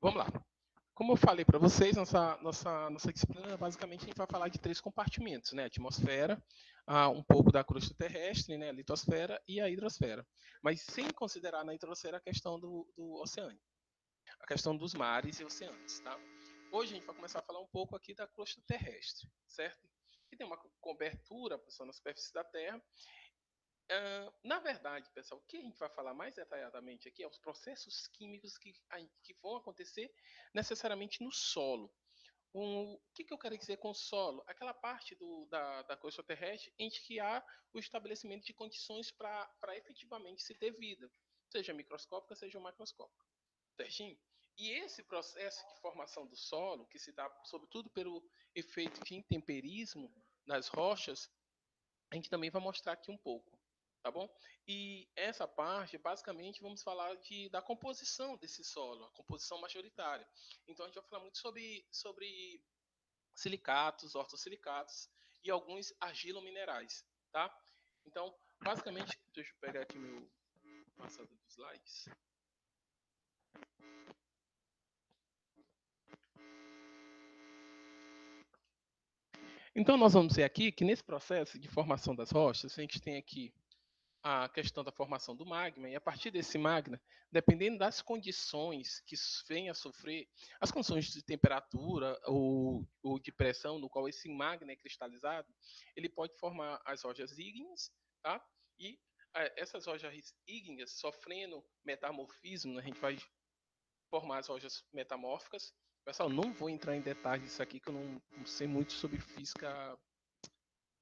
Vamos lá. Como eu falei para vocês, nossa disciplina, basicamente, a gente vai falar de três compartimentos, né? A atmosfera, um pouco da crosta terrestre, né? A litosfera e a hidrosfera. Mas sem considerar na hidrosfera a questão do oceano, a questão dos mares e oceanos, tá? Hoje a gente vai começar a falar um pouco aqui da crosta terrestre, certo? Que tem uma cobertura, pessoal, na superfície da Terra. Na verdade, pessoal, o que a gente vai falar mais detalhadamente aqui é os processos químicos que vão acontecer necessariamente no solo. O que eu quero dizer com solo? Aquela parte da crosta terrestre em que há o estabelecimento de condições para efetivamente se ter vida, seja microscópica, seja macroscópica. Certinho? E esse processo de formação do solo, que se dá sobretudo pelo efeito de intemperismo nas rochas, a gente também vai mostrar aqui um pouco, tá bom? E essa parte, basicamente, vamos falar da composição desse solo, a composição majoritária. Então, a gente vai falar muito sobre silicatos, ortossilicatos e alguns argilominerais, tá? Então, basicamente, deixa eu pegar aqui meu passador de slides. Então, nós vamos ver aqui que nesse processo de formação das rochas, a gente tem aqui a questão da formação do magma, e a partir desse magma, dependendo das condições que venha a sofrer, as condições de temperatura ou de pressão no qual esse magma é cristalizado, ele pode formar as rochas ígneas, tá? E essas rochas ígneas, sofrendo metamorfismo, a gente vai formar as rochas metamórficas. Pessoal, não vou entrar em detalhes disso aqui, que eu não sei muito sobre física,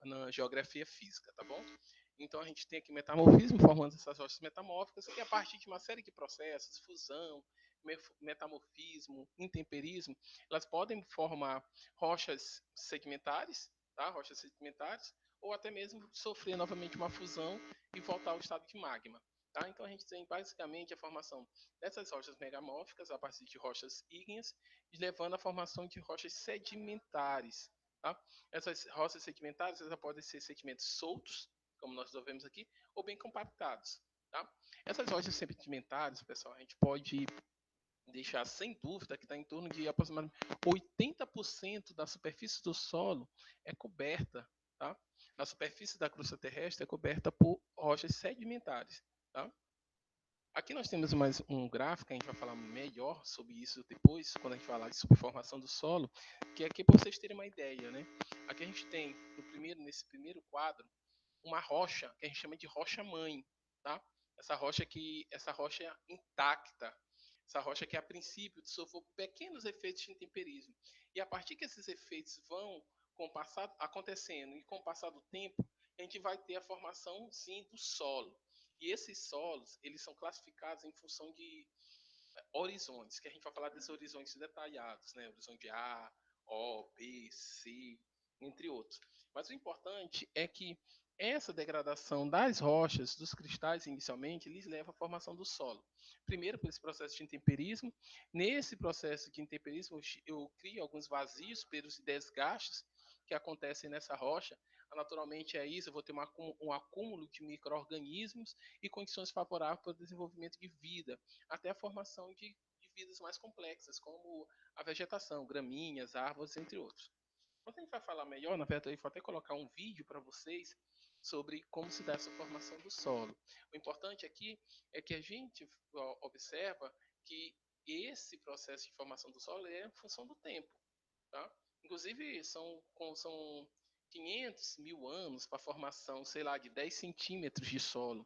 na geografia física, tá bom? Então a gente tem aqui metamorfismo formando essas rochas metamórficas que a partir de uma série de processos, fusão, metamorfismo, intemperismo, elas podem formar rochas sedimentares, tá? Rochas sedimentares, ou até mesmo sofrer novamente uma fusão e voltar ao estado de magma. Tá? Então a gente tem basicamente a formação dessas rochas megamórficas a partir de rochas ígneas, levando à formação de rochas sedimentares. Tá? Essas rochas sedimentares elas podem ser sedimentos soltos, como nós vemos aqui, ou bem compactados. Tá? Essas rochas sedimentares, pessoal, a gente pode deixar sem dúvida que está em torno de aproximadamente 80% da superfície do solo é coberta, tá? Na superfície da crosta terrestre é coberta por rochas sedimentares, tá? Aqui nós temos mais um gráfico, a gente vai falar melhor sobre isso depois, quando a gente falar sobre formação do solo, que é aqui para vocês terem uma ideia, né? Aqui a gente tem, nesse primeiro quadro, uma rocha que a gente chama de rocha mãe, tá? Essa rocha é intacta, essa rocha que a princípio sofreu pequenos efeitos de intemperismo. E a partir que esses efeitos vão acontecendo e com o passar do tempo, a gente vai ter a formação sim do solo. E esses solos, eles são classificados em função de horizontes, que a gente vai falar desses horizontes detalhados, né? Horizonte A, O, B, C, entre outros. Mas o importante é que essa degradação das rochas, dos cristais inicialmente, lhes leva à formação do solo. Primeiro, por esse processo de intemperismo. Nesse processo de intemperismo, eu crio alguns vazios pelos desgastes que acontecem nessa rocha. Naturalmente, é isso, eu vou ter um acúmulo de micro-organismos e condições favoráveis para o desenvolvimento de vida, até a formação de vidas mais complexas, como a vegetação, gramíneas, árvores, entre outros. Quando a gente vai falar melhor, na verdade, eu vou até colocar um vídeo para vocês sobre como se dá essa formação do solo. O importante aqui é que a gente observa que esse processo de formação do solo é em função do tempo. Tá? Inclusive, são 500 mil anos para a formação, sei lá, de 10 centímetros de solo.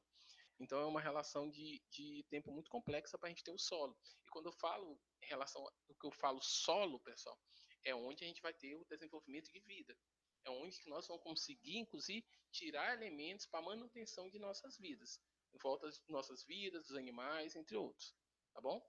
Então é uma relação de tempo muito complexa para a gente ter o solo. E quando eu falo em relação ao que eu falo solo, pessoal, é onde a gente vai ter o desenvolvimento de vida. É onde que nós vamos conseguir, inclusive, tirar elementos para a manutenção de nossas vidas, em volta de nossas vidas, dos animais, entre outros. Tá bom?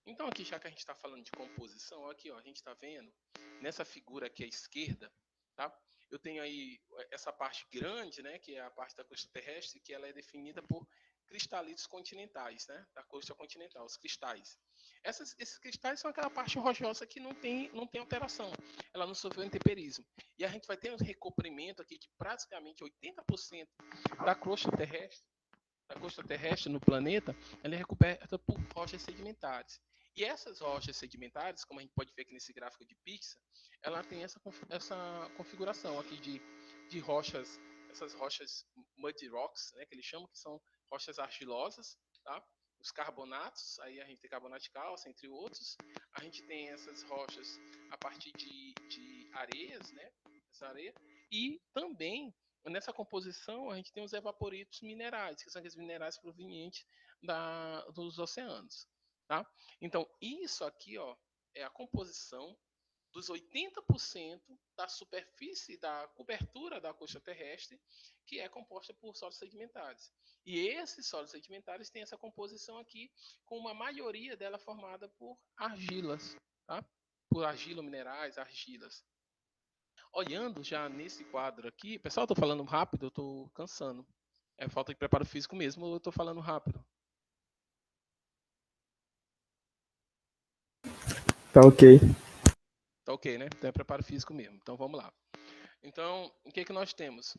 Então aqui, já que a gente está falando de composição, aqui ó, a gente está vendo nessa figura aqui à esquerda, tá? Eu tenho aí essa parte grande, né, que é a parte da crosta terrestre, que ela é definida por cristalitos continentais, né, da crosta continental, os cristais. Esses cristais são aquela parte rochosa que não tem alteração, ela não sofreu intemperismo. E a gente vai ter um recobrimento aqui de praticamente 80% da crosta terrestre da crosta terrestre no planeta, ela é recoberta por rochas sedimentares. E essas rochas sedimentares, como a gente pode ver aqui nesse gráfico de pizza, ela tem essa configuração aqui de rochas, essas rochas mud rocks, né, que eles chamam, que são rochas argilosas, tá? Os carbonatos, aí a gente tem carbonato de cálcio, entre outros. A gente tem essas rochas a partir de areias, né? Essa areia. E também nessa composição, a gente tem os evaporitos minerais, que são aqueles minerais provenientes dos oceanos. Tá? Então, isso aqui ó, é a composição dos 80% da superfície da cobertura da costa terrestre, que é composta por solos sedimentares. E esses solos sedimentares têm essa composição aqui, com uma maioria dela formada por argilas, tá? Por argilominerais, argilas. Olhando já nesse quadro aqui, pessoal, eu tô falando rápido, eu tô cansando. É falta de preparo físico mesmo, ou eu tô falando rápido? Tá ok. Tá ok, né? Então é preparo físico mesmo. Então vamos lá. Então, o que que nós temos?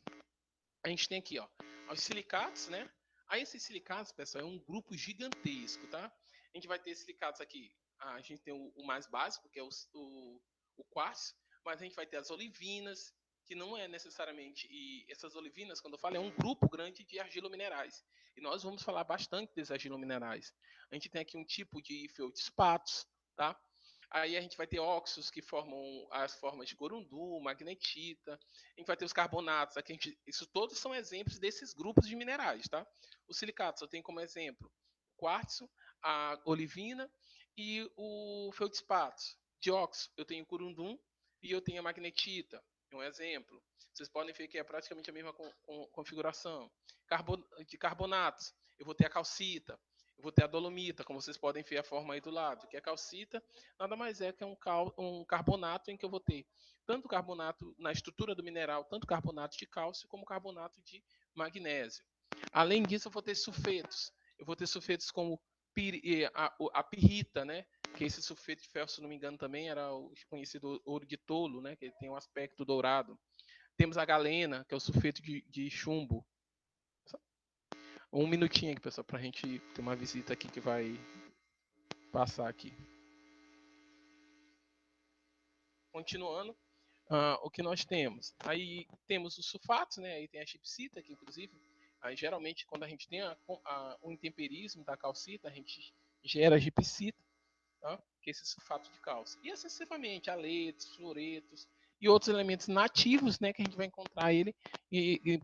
A gente tem aqui, ó, os silicatos, né? Aí esses silicatos, pessoal, é um grupo gigantesco, tá? A gente vai ter silicatos aqui. A gente tem o mais básico, que é o quartzo, mas a gente vai ter as olivinas, que não é necessariamente. E essas olivinas, quando eu falo, é um grupo grande de argilominerais. E nós vamos falar bastante desses argilominerais. A gente tem aqui um tipo de feldspatos, tá? Aí a gente vai ter óxidos que formam as formas de corundum, magnetita. A gente vai ter os carbonatos. Aqui isso todos são exemplos desses grupos de minerais, tá? Os silicatos eu tenho como exemplo o quartzo, a olivina e o feldspato. Dióxido eu tenho o corundum e eu tenho a magnetita. É um exemplo. Vocês podem ver que é praticamente a mesma configuração. De carbonatos eu vou ter a calcita. Eu vou ter a dolomita, como vocês podem ver a forma aí do lado, que é a calcita, nada mais é que um carbonato em que eu vou ter tanto carbonato na estrutura do mineral, tanto carbonato de cálcio como carbonato de magnésio. Além disso, eu vou ter sulfetos. Eu vou ter sulfetos como a pirrita, né? Que esse sulfeto de ferro, se não me engano, também era o conhecido ouro de tolo, né? Que tem um aspecto dourado. Temos a galena, que é o sulfeto de chumbo. Um minutinho aqui, pessoal, para a gente ter uma visita aqui que vai passar aqui. Continuando, o que nós temos? Aí temos os sulfatos, né? Aí tem a gipsita, que inclusive, aí, geralmente quando a gente tem o intemperismo da calcita, a gente gera gipsita, tá? Que é esse sulfato de cálcio. E excessivamente, aletos, fluoretos e outros elementos nativos, né? Que a gente vai encontrar ele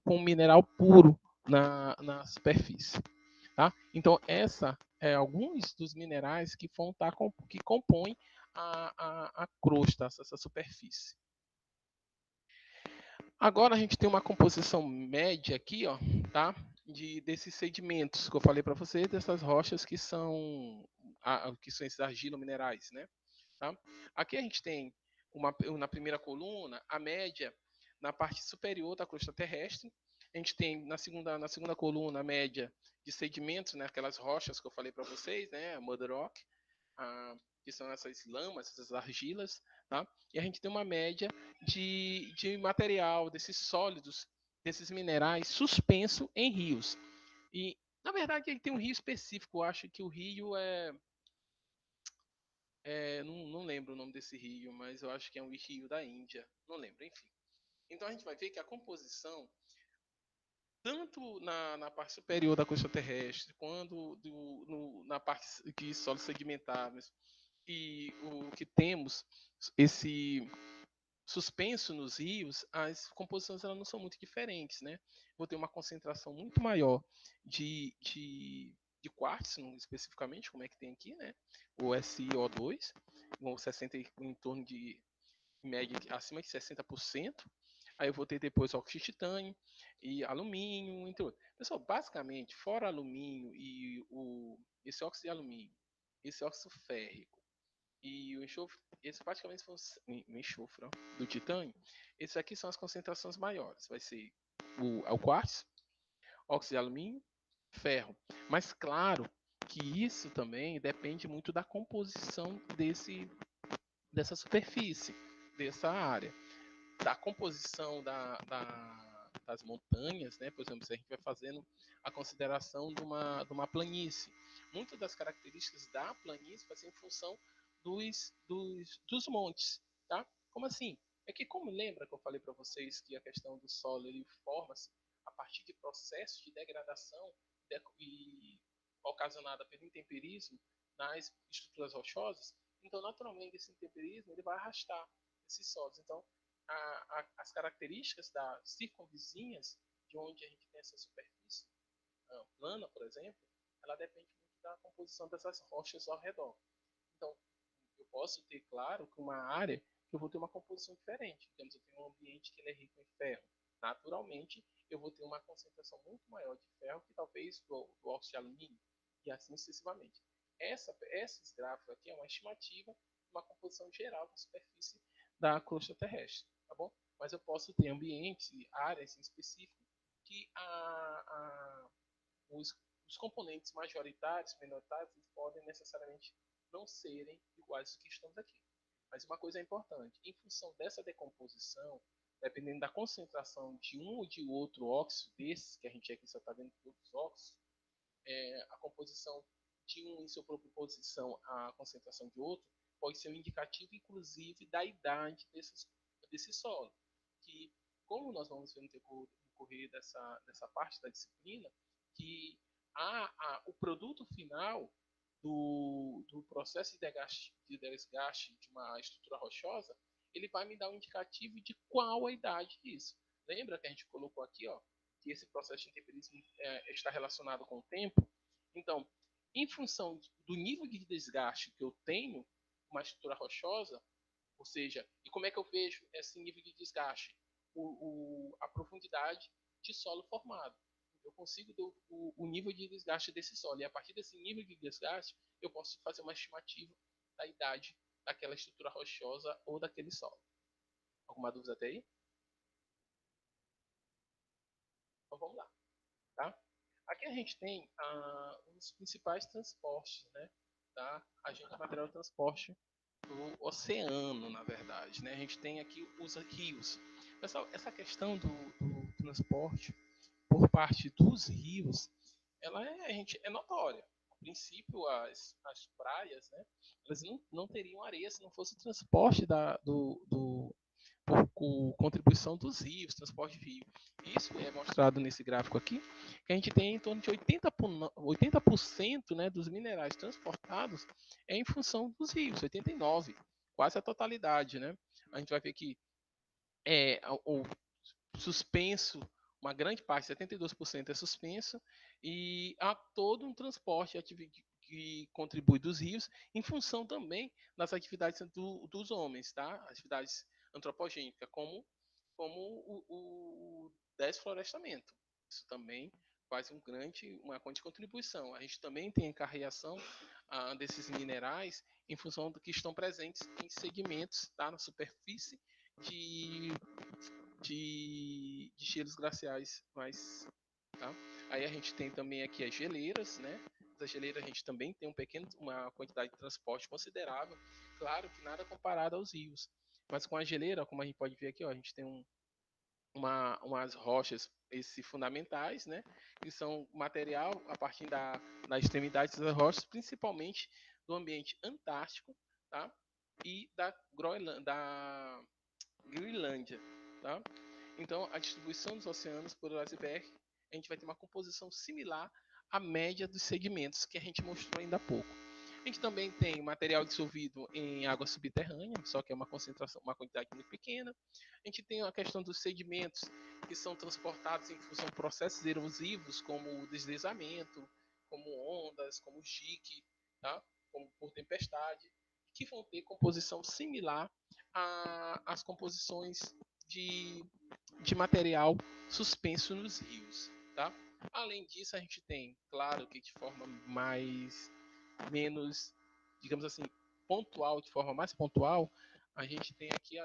com mineral puro na superfície. Tá? Então, essa é alguns dos minerais que vão estar que compõem a crosta, essa superfície. Agora a gente tem uma composição média aqui, ó, tá? Desses sedimentos que eu falei para vocês, dessas rochas que são esses argilominerais, né? Tá? Aqui a gente tem na primeira coluna a média na parte superior da crosta terrestre. A gente tem na segunda coluna a média de sedimentos, né? Aquelas rochas que eu falei para vocês, né? A mud rock, que são essas lamas, essas argilas, tá? E a gente tem uma média de material, desses sólidos, desses minerais suspenso em rios. E, na verdade, ele tem um rio específico. Eu acho que o rio não lembro o nome desse rio, mas eu acho que é um rio da Índia. Não lembro, enfim. Então a gente vai ver que a composição, tanto na parte superior da costa terrestre, quanto na parte de solos sedimentares, e o que temos, esse suspenso nos rios, as composições elas não são muito diferentes, né? Vou ter uma concentração muito maior de quartzo, especificamente, como é que tem aqui, né? O SiO2, com 60, em torno de, em média, acima de 60%. Aí eu vou ter depois óxido de titânio e alumínio, entre outros. Pessoal, basicamente, fora alumínio e esse óxido de alumínio, esse óxido férrico, e o enxofre, esse praticamente foi o enxofre ó, do titânio. Esses aqui são as concentrações maiores. Vai ser o quartzo, óxido de alumínio, ferro. Mas claro que isso também depende muito da composição dessa superfície, dessa área, da composição das montanhas, né? Por exemplo, se a gente vai fazendo a consideração de uma planície. Muitas das características da planície vai ser em função dos montes, tá? Como assim? É que, como lembra que eu falei para vocês que a questão do solo ele forma-se a partir de processos de degradação e ocasionada pelo intemperismo nas estruturas rochosas, então naturalmente esse intemperismo ele vai arrastar esses solos. Então as características das circunvizinhas, de onde a gente tem essa superfície plana, por exemplo, ela depende muito da composição dessas rochas ao redor. Então, eu posso ter, claro, que uma área que eu vou ter uma composição diferente. Digamos, eu tenho um ambiente que ele é rico em ferro. Naturalmente, eu vou ter uma concentração muito maior de ferro que talvez do óxido de alumínio, e assim sucessivamente. Esses gráficos aqui é uma estimativa de uma composição geral da superfície da crosta terrestre, tá bom? Mas eu posso ter ambientes, áreas em específico, que os, os componentes majoritários, minoritários, eles podem necessariamente não serem iguais aos que estamos aqui. Mas uma coisa é importante, em função dessa decomposição, dependendo da concentração de um ou de outro óxido desses, que a gente aqui só está vendo todos os óxidos, a composição de um em sua própria posição à concentração de outro, pode ser um indicativo, inclusive, da idade desse solo. Que, como nós vamos ver no decorrer dessa parte da disciplina, que o produto final do processo de desgaste de uma estrutura rochosa, ele vai me dar um indicativo de qual a idade disso. Lembra que a gente colocou aqui, ó, que esse processo de intemperismo está relacionado com o tempo? Então, em função do nível de desgaste que eu tenho, uma estrutura rochosa, ou seja, e como é que eu vejo esse nível de desgaste? A profundidade de solo formado. Eu consigo ver o nível de desgaste desse solo. E a partir desse nível de desgaste, eu posso fazer uma estimativa da idade daquela estrutura rochosa ou daquele solo. Alguma dúvida até aí? Então vamos lá. Tá? Aqui a gente tem um dos principais transportes, né? Tá? Agente material de transporte do oceano, na verdade. Né? A gente tem aqui os rios. Pessoal, essa questão do transporte por parte dos rios, ela é notória. A princípio, as praias, né, elas não teriam areia se não fosse o transporte por contribuição dos rios, transporte de rio. Isso é mostrado nesse gráfico aqui, que a gente tem em torno de 80%, né, dos minerais transportados em função dos rios, 89%, quase a totalidade. Né? A gente vai ver que o suspenso, uma grande parte, 72% é suspenso, e há todo um transporte que contribui dos rios, em função também das atividades dos homens, tá? Atividades antropogênicas, como o desflorestamento. Isso também faz uma grande contribuição. A gente também tem a encarreação desses minerais em função do que estão presentes em segmentos, tá? Na superfície de gelos glaciais mais, tá? Aí a gente tem também aqui as geleiras, né? Das geleiras a gente também tem uma quantidade de transporte considerável, claro que nada comparado aos rios, mas com a geleira, como a gente pode ver aqui, ó, a gente tem umas rochas fundamentais, né? Que são material a partir da extremidade das rochas, principalmente do ambiente antártico, tá? E da Groenlândia, tá? Então, a distribuição dos oceanos por iceberg, a gente vai ter uma composição similar à média dos segmentos que a gente mostrou ainda há pouco. A gente também tem material dissolvido em água subterrânea, só que é uma concentração, uma quantidade muito pequena. A gente tem a questão dos sedimentos que são transportados em função de processos erosivos, como deslizamento, como ondas, como jique, tá? Como por tempestade, que vão ter composição similar às composições de, de material suspenso nos rios, tá? Além disso, a gente tem, claro que de forma menos, digamos assim, pontual, de forma mais pontual, a gente tem aqui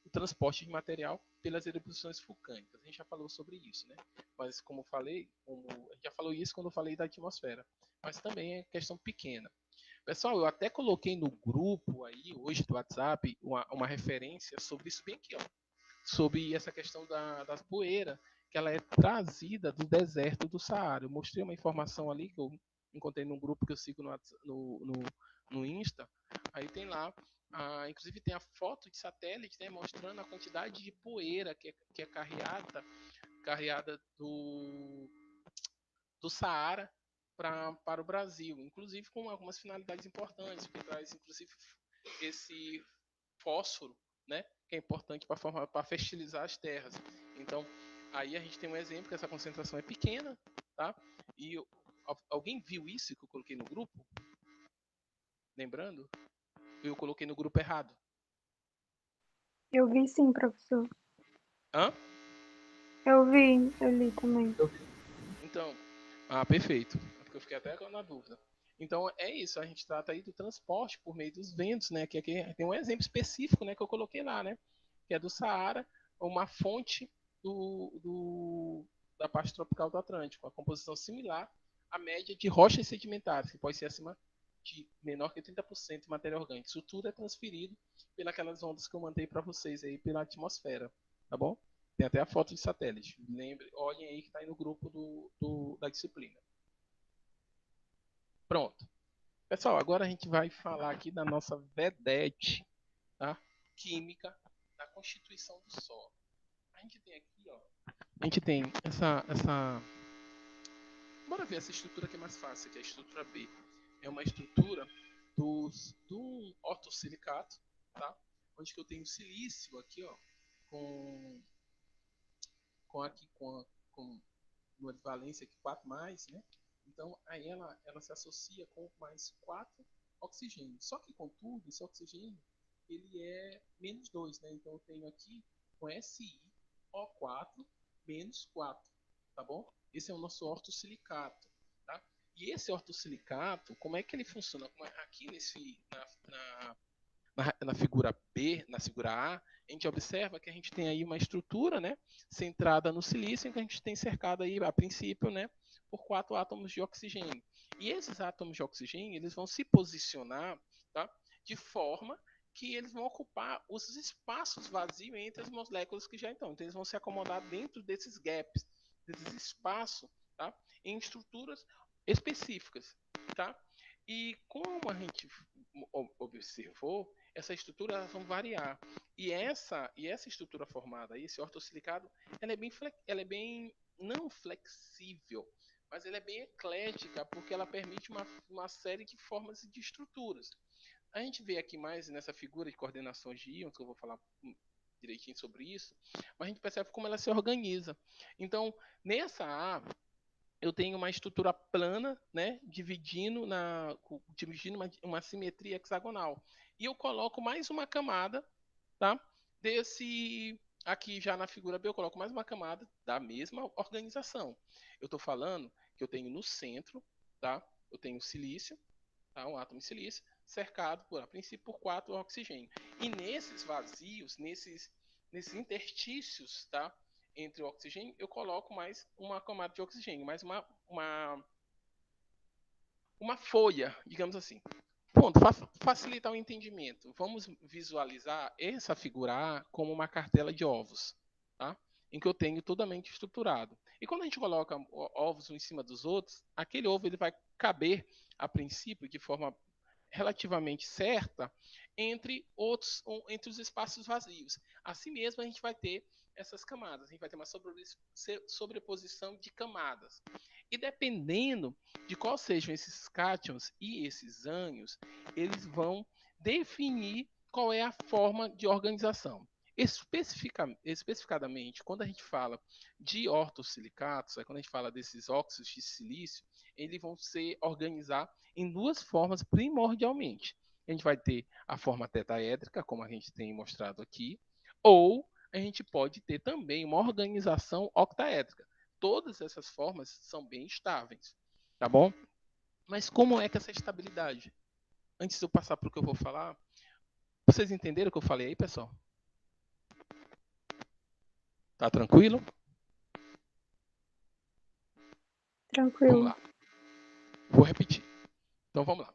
o transporte de material pelas erupções vulcânicas. A gente já falou sobre isso, né? Mas como falei, a gente já falou isso quando eu falei da atmosfera. Mas também é questão pequena. Pessoal, eu até coloquei no grupo aí hoje do WhatsApp uma referência sobre isso bem aqui, ó. sobre essa questão das poeiras, que ela é trazida do deserto do Saara. Eu mostrei uma informação ali que eu encontrei num grupo que eu sigo no Insta. Aí tem lá, inclusive tem a foto de satélite, né, mostrando a quantidade de poeira que é carreada do Saara para o Brasil, inclusive com algumas finalidades importantes, que traz inclusive esse fósforo, né, que é importante para fertilizar as terras. Então, aí a gente tem um exemplo que essa concentração é pequena, tá? E alguém viu isso que eu coloquei no grupo? Lembrando, eu coloquei no grupo errado. Eu vi sim, professor. Hã? Eu li também. Então, perfeito. Porque eu fiquei até na dúvida. Então é isso, a gente trata aí do transporte por meio dos ventos, né? Que aqui tem um exemplo específico, né, que eu coloquei lá, né? Que é do Saara, uma fonte da parte tropical do Atlântico, a composição similar à média de rochas sedimentares, que pode ser acima de menor que 30% de matéria orgânica. Isso tudo é transferido pelas ondas que eu mandei para vocês aí pela atmosfera, tá bom? Tem até a foto de satélite. Lembre, olhem aí que está aí no grupo da disciplina. Pronto. Pessoal, agora a gente vai falar aqui da nossa vedete, tá? Química da constituição do solo. A gente tem aqui, ó. A gente tem essa. Bora ver essa estrutura que é mais fácil, que é a estrutura B. É uma estrutura do ortosilicato, tá? Onde que eu tenho silício aqui, ó, com uma valência aqui 4 mais, né? Então aí ela se associa com mais 4 oxigênios. Só que contudo, esse oxigênio ele é menos 2, né? Então eu tenho aqui com SiO4 menos 4, tá bom? Esse é o nosso ortosilicato, tá? E esse ortosilicato, como é que ele funciona? Aqui na figura B, na figura A, a gente observa que a gente tem aí uma estrutura, né, centrada no silício, em que a gente tem cercado aí, a princípio, né, por 4 átomos de oxigênio. E esses átomos de oxigênio, eles vão se posicionar, tá, de forma que eles vão ocupar os espaços vazios entre as moléculas que já estão. Então, eles vão se acomodar dentro desses gaps, desses espaços, tá, em estruturas específicas, tá? E como a gente observou, essas estruturas vão variar. E essa estrutura formada, esse ortosilicado, ela é bem não flexível, mas ela é bem eclética, porque ela permite uma série de formas de estruturas. A gente vê aqui mais nessa figura de coordenações de íons, que eu vou falar direitinho sobre isso, mas a gente percebe como ela se organiza. Então, nessa A, eu tenho uma estrutura plana, né, dividindo uma simetria hexagonal. E eu coloco mais uma camada, tá? Desse aqui já na figura B eu coloco mais uma camada da mesma organização. Eu estou falando que eu tenho no centro, tá? Eu tenho silício, tá? Um átomo de silício cercado a princípio por 4 oxigênio. E nesses vazios, nesses interstícios, tá? Entre o oxigênio, eu coloco mais uma camada de oxigênio, mais uma folha, digamos assim. Ponto, facilitar o entendimento. Vamos visualizar essa figura A como uma cartela de ovos, tá? Em que eu tenho totalmente estruturado. E quando a gente coloca ovos um em cima dos outros, aquele ovo ele vai caber, a princípio, de forma relativamente certa entre os espaços vazios. Assim mesmo, a gente vai ter essas camadas, a gente vai ter uma sobreposição de camadas. E dependendo de quais sejam esses cátions e esses ânions, eles vão definir qual é a forma de organização. Especificadamente, quando a gente fala de ortosilicatos, quando a gente fala desses óxidos de silício, eles vão se organizar em duas formas primordialmente. A gente vai ter a forma tetaédrica, como a gente tem mostrado aqui, ou a gente pode ter também uma organização octaédrica. Todas essas formas são bem estáveis, tá bom? Mas como é que essa estabilidade? Antes de eu passar para o que eu vou falar, vocês entenderam o que eu falei aí, pessoal? Tá tranquilo? Vamos Tranquilo. lá. Vou repetir. Então vamos lá.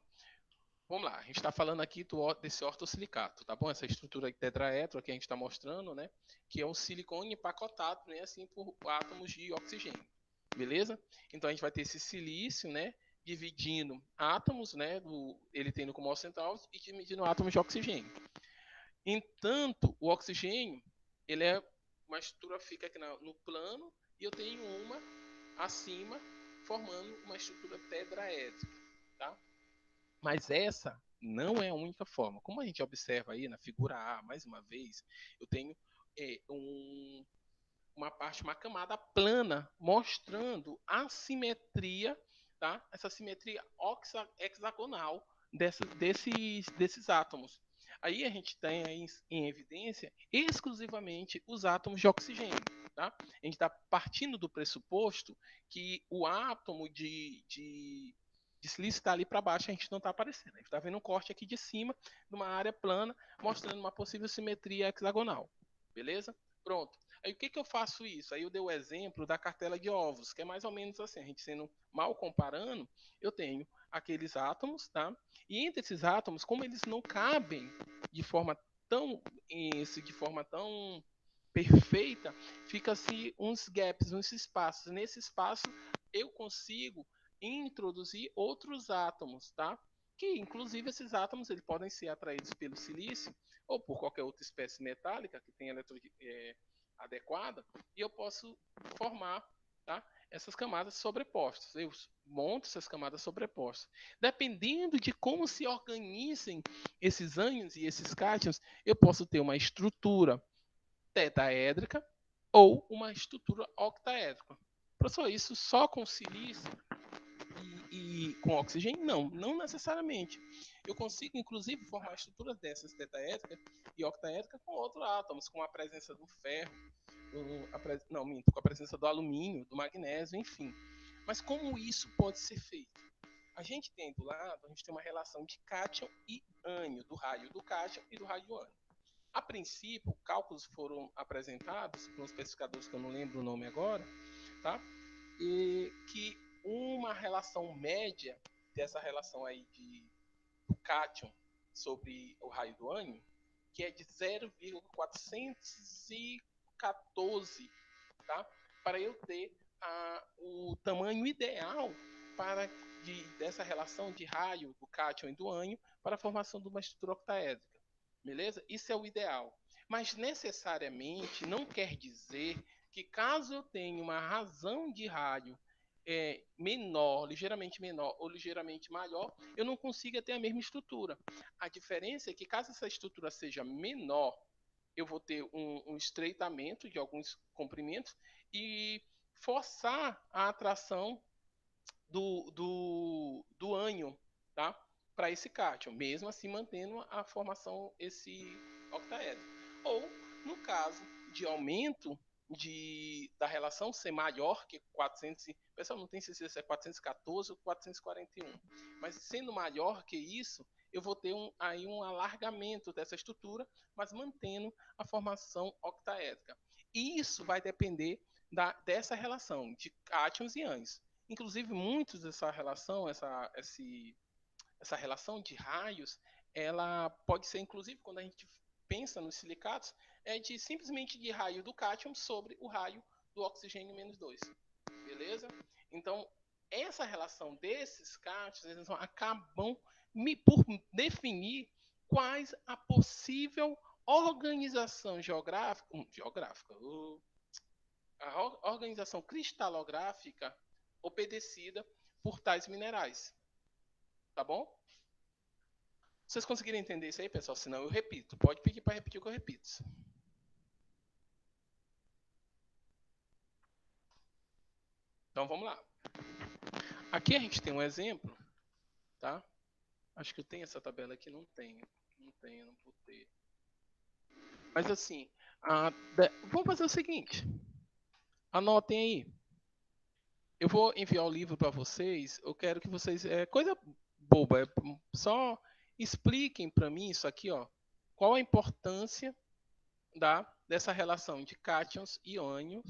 Vamos lá, a gente está falando aqui desse ortosilicato, tá bom? Essa estrutura tetraedro que a gente está mostrando, né? Que é um silicone empacotado, né? Assim, por átomos de oxigênio, beleza? Então a gente vai ter esse silício, né? Dividindo átomos, né? Ele tendo como central e dividindo átomos de oxigênio. Entanto, o oxigênio, ele é uma estrutura fica aqui no plano e eu tenho uma acima formando uma estrutura tetraédrica, tá? Mas essa não é a única forma. Como a gente observa aí na figura A, mais uma vez, eu tenho uma parte, uma camada plana, mostrando a simetria, tá? Essa simetria hexagonal desses átomos. Aí a gente tem aí em evidência exclusivamente os átomos de oxigênio. Tá? A gente está partindo do pressuposto que o átomo de silício está ali para baixo, a gente não está aparecendo. A gente está vendo um corte aqui de cima, numa área plana, mostrando uma possível simetria hexagonal. Beleza? Pronto. Aí o que, que eu faço isso? Aí eu dei o exemplo da cartela de ovos, que é mais ou menos assim, a gente sendo mal comparando, eu tenho aqueles átomos, tá? E entre esses átomos, como eles não cabem de forma tão perfeita, fica-se uns gaps, uns espaços. Nesse espaço eu consigo introduzir outros átomos, tá? Que inclusive esses átomos eles podem ser atraídos pelo silício ou por qualquer outra espécie metálica que tenha adequada, e eu posso formar, tá, essas camadas sobrepostas. Eu monto essas camadas sobrepostas. Dependendo de como se organizem esses ânions e esses cátions, eu posso ter uma estrutura tetaédrica ou uma estrutura octaédrica. Professor, isso só com silício e com oxigênio? Não, não necessariamente. Eu consigo, inclusive, formar estruturas dessas tetaédrica e octaédrica com outros átomos, com a presença do ferro, não, minto, com a presença do alumínio, do magnésio, enfim. Mas como isso pode ser feito? A gente tem do lado, a gente tem uma relação de cátion e ânion, do raio do cátion e do raio do ânion. A princípio, cálculos foram apresentados por uns pesquisadores que eu não lembro o nome agora, tá? E que uma relação média dessa relação aí do cátion sobre o raio do ânion, que é de 0,414, tá? Para eu ter o tamanho ideal dessa relação de raio do cátion e do ânion para a formação de uma estrutura octaédrica. Beleza? Isso é o ideal. Mas necessariamente não quer dizer que caso eu tenha uma razão de raio menor, ligeiramente menor ou ligeiramente maior, eu não consiga ter a mesma estrutura. A diferença é que caso essa estrutura seja menor, eu vou ter um estreitamento de alguns comprimentos e forçar a atração do ânion, tá? Para esse cátion, mesmo assim mantendo a formação esse octaédrico. Ou, no caso de aumento da relação ser maior que 400, o pessoal não tem certeza se é 414 ou 441, mas sendo maior que isso, eu vou ter aí um alargamento dessa estrutura, mas mantendo a formação octaédrica. E isso vai depender dessa relação de cátions e ânions. Inclusive, muitos dessa relação, essa relação de raios, ela pode ser, inclusive, quando a gente pensa nos silicatos, de simplesmente de raio do cátion sobre o raio do oxigênio menos 2. Beleza? Então, essa relação desses cátions, eles acabam por definir quais a possível organização a organização cristalográfica obedecida por tais minerais. Tá bom? Vocês conseguiram entender isso aí, pessoal? Se não, eu repito. Pode pedir para repetir o que eu repito. Então vamos lá. Aqui a gente tem um exemplo, tá? Acho que eu tenho essa tabela aqui, não tenho. Não tenho, não vou ter. Mas assim, vamos fazer o seguinte. Anotem aí. Eu vou enviar o livro para vocês. Eu quero que vocês. É coisa boba. Só expliquem para mim isso aqui, ó. Qual a importância dessa relação de cátions e ânions?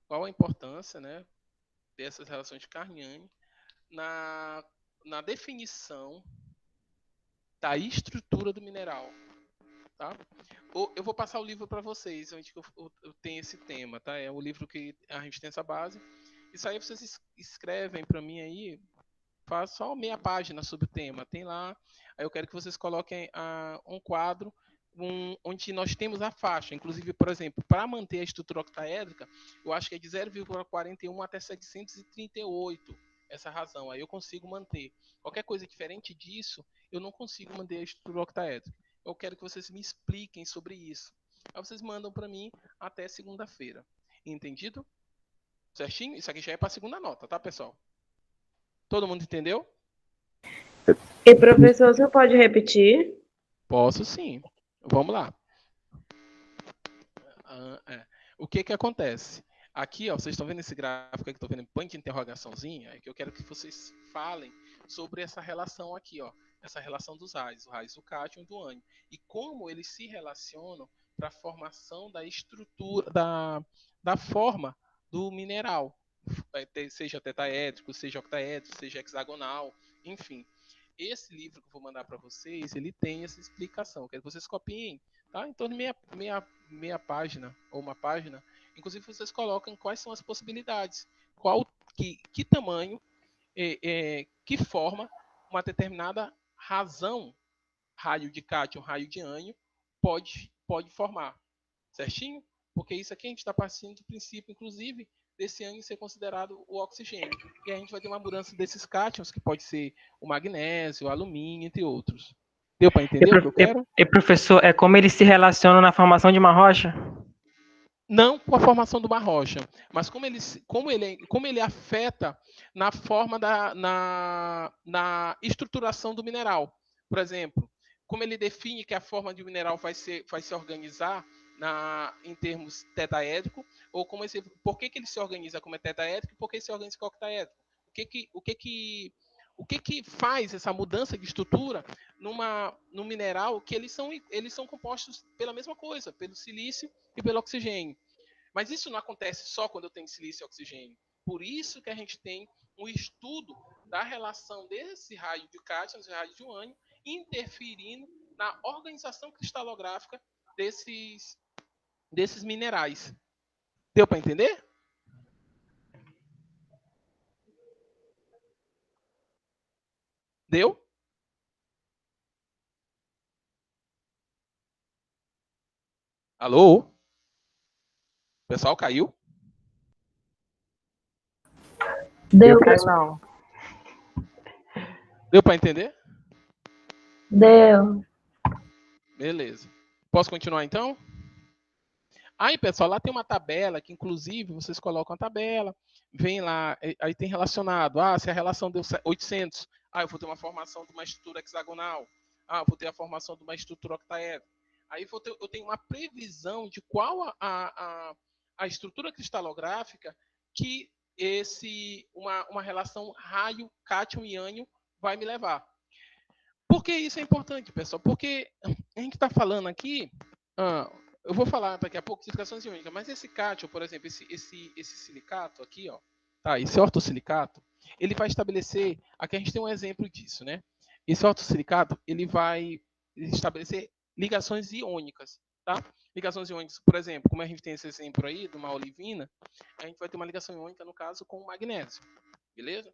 Qual a importância, né, dessas relações de Carniani na definição da estrutura do mineral. Tá? Eu vou passar o livro para vocês, onde eu tenho esse tema. Tá? É o livro que a gente tem essa base. Isso aí vocês escrevem para mim aí, faz só meia página sobre o tema. Tem lá. Aí eu quero que vocês coloquem um quadro onde nós temos a faixa. Inclusive, por exemplo, para manter a estrutura octaédrica, eu acho que é de 0,41 até 738. Essa razão. Aí eu consigo manter. Qualquer coisa diferente disso, eu não consigo manter a estrutura octaédrica. Eu quero que vocês me expliquem sobre isso. Aí vocês mandam para mim até segunda-feira. Entendido? Certinho? Isso aqui já é para a segunda nota, tá, pessoal? Todo mundo entendeu? E professor, você pode repetir? Posso sim. Vamos lá. O que acontece? Aqui, ó, vocês estão vendo esse gráfico aqui, estou vendo em ponto de interrogaçãozinha, é que eu quero que vocês falem sobre essa relação aqui, ó, essa relação dos raios, o raio do cátion e do ânion, e como eles se relacionam para a formação da estrutura, da forma do mineral, seja tetaédrico, seja octaédrico, seja hexagonal, enfim. Esse livro que eu vou mandar para vocês, ele tem essa explicação. Eu quero que vocês copiem, tá? Em torno de meia página ou uma página. Inclusive, vocês colocam quais são as possibilidades. Que tamanho, que forma uma determinada razão, raio de cátion, raio de ânion, pode formar. Certinho? Porque isso aqui a gente está partindo do princípio, inclusive, desse ânion ser considerado o oxigênio. E a gente vai ter uma mudança desses cátions, que pode ser o magnésio, o alumínio, entre outros. Deu para entender o que eu quero? E professor, é como eles se relacionam na formação de uma rocha? Não com a formação de uma rocha, mas como ele afeta na forma na estruturação do mineral. Por exemplo, como ele define que a forma de mineral vai se organizar em termos tetaédrico, ou por que ele se organiza como tetaédrico e por que ele se organiza como octaédrico. O que faz essa mudança de estrutura num mineral que eles são compostos pela mesma coisa, pelo silício e pelo oxigênio. Mas isso não acontece só quando eu tenho silício e oxigênio. Por isso que a gente tem um estudo da relação desse raio de cátion e raio de ânion interferindo na organização cristalográfica desses minerais. Deu para entender? Deu? Alô? O pessoal caiu? Deu, Não. Deu para entender? Deu. Beleza. Posso continuar então? Aí, pessoal, lá tem uma tabela que, inclusive, vocês colocam a tabela, vem lá, aí tem relacionado, se a relação deu 800, eu vou ter uma formação de uma estrutura hexagonal, eu vou ter a formação de uma estrutura octaédrica. Aí eu tenho uma previsão de qual a estrutura cristalográfica que uma relação raio, cátion e ânion vai me levar. Por que isso é importante, pessoal? Porque a gente está falando aqui, eu vou falar daqui a pouco de explicações iônicas, mas esse cátion, por exemplo, esse silicato aqui, ó, tá, esse ortosilicato, ele vai estabelecer, aqui a gente tem um exemplo disso, né? Esse ortosilicato, ele vai estabelecer ligações iônicas, tá? Ligações iônicas, por exemplo, como a gente tem esse exemplo aí, de uma olivina, a gente vai ter uma ligação iônica, no caso, com o magnésio, beleza?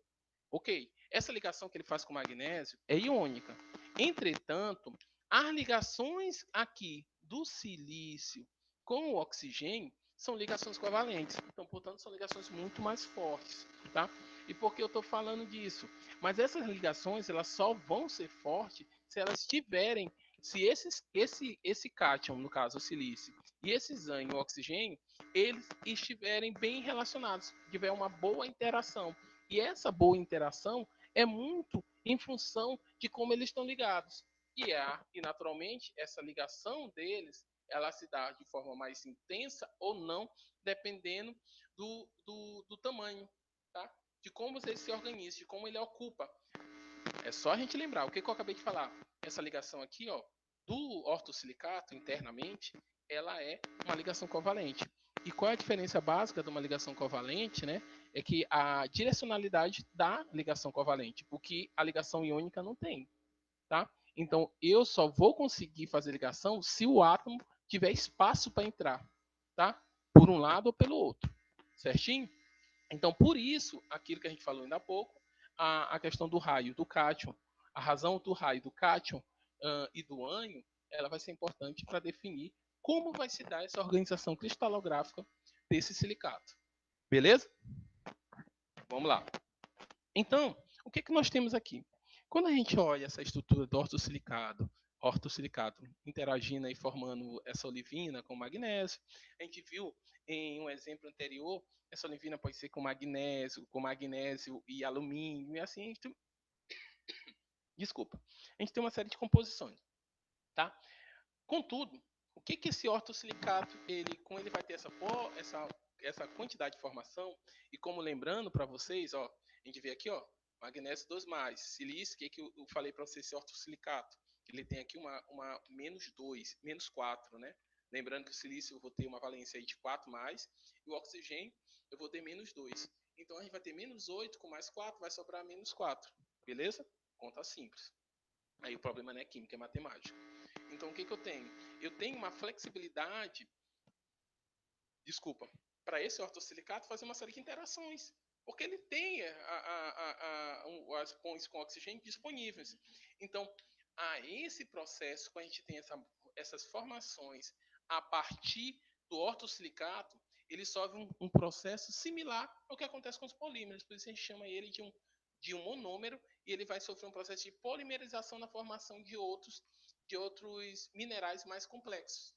Ok, essa ligação que ele faz com o magnésio é iônica. Entretanto, as ligações aqui do silício com o oxigênio são ligações covalentes. Então, portanto, são ligações muito mais fortes. Tá? E por que eu estou falando disso? Mas essas ligações elas só vão ser fortes se elas tiverem, se esse cátion, no caso o silício, e esse ânion, o oxigênio, eles estiverem bem relacionados, tiver uma boa interação. E essa boa interação é muito em função de como eles estão ligados. E naturalmente, essa ligação deles, ela se dá de forma mais intensa ou não, dependendo do tamanho, tá? De como ele se organiza, de como ele ocupa. É só a gente lembrar, o que eu acabei de falar. Essa ligação aqui, ó, do ortosilicato, internamente, ela é uma ligação covalente. E qual é a diferença básica de uma ligação covalente, né? É que a direcionalidade da ligação covalente, o que a ligação iônica não tem, tá? Então, eu só vou conseguir fazer ligação se o átomo tiver espaço para entrar, tá? Por um lado ou pelo outro, certinho? Então, por isso, aquilo que a gente falou ainda há pouco, a questão do raio do cátion, a razão do raio do cátion e do ânion, ela vai ser importante para definir como vai se dar essa organização cristalográfica desse silicato. Beleza? Vamos lá. Então, o que, que nós temos aqui? Quando a gente olha essa estrutura do ortosilicato interagindo e formando essa olivina com magnésio, a gente viu em um exemplo anterior, essa olivina pode ser com magnésio e alumínio, e assim a gente tem... Desculpa. A gente tem uma série de composições, tá? Contudo, o que, que esse ortosilicato, como ele vai ter essa quantidade de formação, e como lembrando para vocês, ó, a gente vê aqui, ó, magnésio 2+, silício, que eu falei para vocês, esse ortosilicato, ele tem aqui uma -2, -4, né? Lembrando que o silício eu vou ter uma valência aí de 4+, e o oxigênio eu vou ter -2. Então a gente vai ter -8 com +4, vai sobrar -4, beleza? Conta simples. Aí o problema não é química, é matemática. Então, o que, que eu tenho? Eu tenho uma flexibilidade, para esse ortosilicato fazer uma série de interações, porque ele tem as pontes com oxigênio disponíveis. Então, esse processo, quando a gente tem essas formações a partir do ortosilicato, ele sofre um processo similar ao que acontece com os polímeros, por isso a gente chama ele de um monômero, e ele vai sofrer um processo de polimerização na formação de outros minerais mais complexos.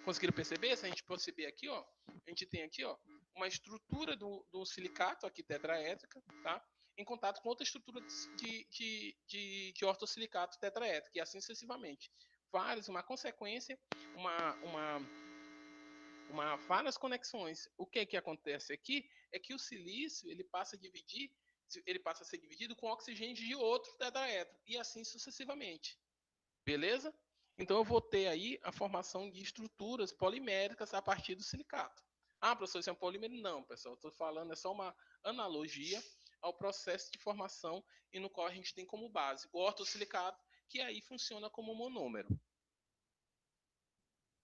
Conseguiram perceber? Se a gente perceber aqui, ó, a gente tem aqui, ó, uma estrutura do silicato aqui tetraédrica, tá? Em contato com outra estrutura de ortosilicato tetraédrico, e assim sucessivamente. Uma consequência, várias conexões. O que acontece aqui é que o silício ele passa a ser dividido com oxigênio de outro tetraedro, e assim sucessivamente. Beleza? Então eu vou ter aí a formação de estruturas poliméricas a partir do silicato. Professor, isso é um polímero? Não, pessoal. Estou falando, é só uma analogia ao processo de formação e no qual a gente tem como base o ortosilicato, que aí funciona como monômero.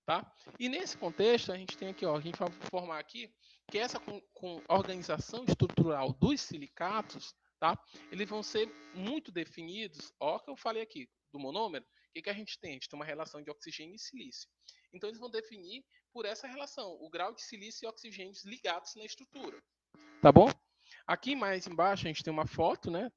Tá? E nesse contexto, a gente tem aqui, ó, a gente vai formar aqui que essa com organização estrutural dos silicatos, tá? Eles vão ser muito definidos, ó, que eu falei aqui, do monômero, o que a gente tem? A gente tem uma relação de oxigênio e silício. Então, eles vão definir por essa relação, o grau de silício e oxigênio ligados na estrutura. Tá bom? Aqui mais embaixo, a gente tem uma foto, né,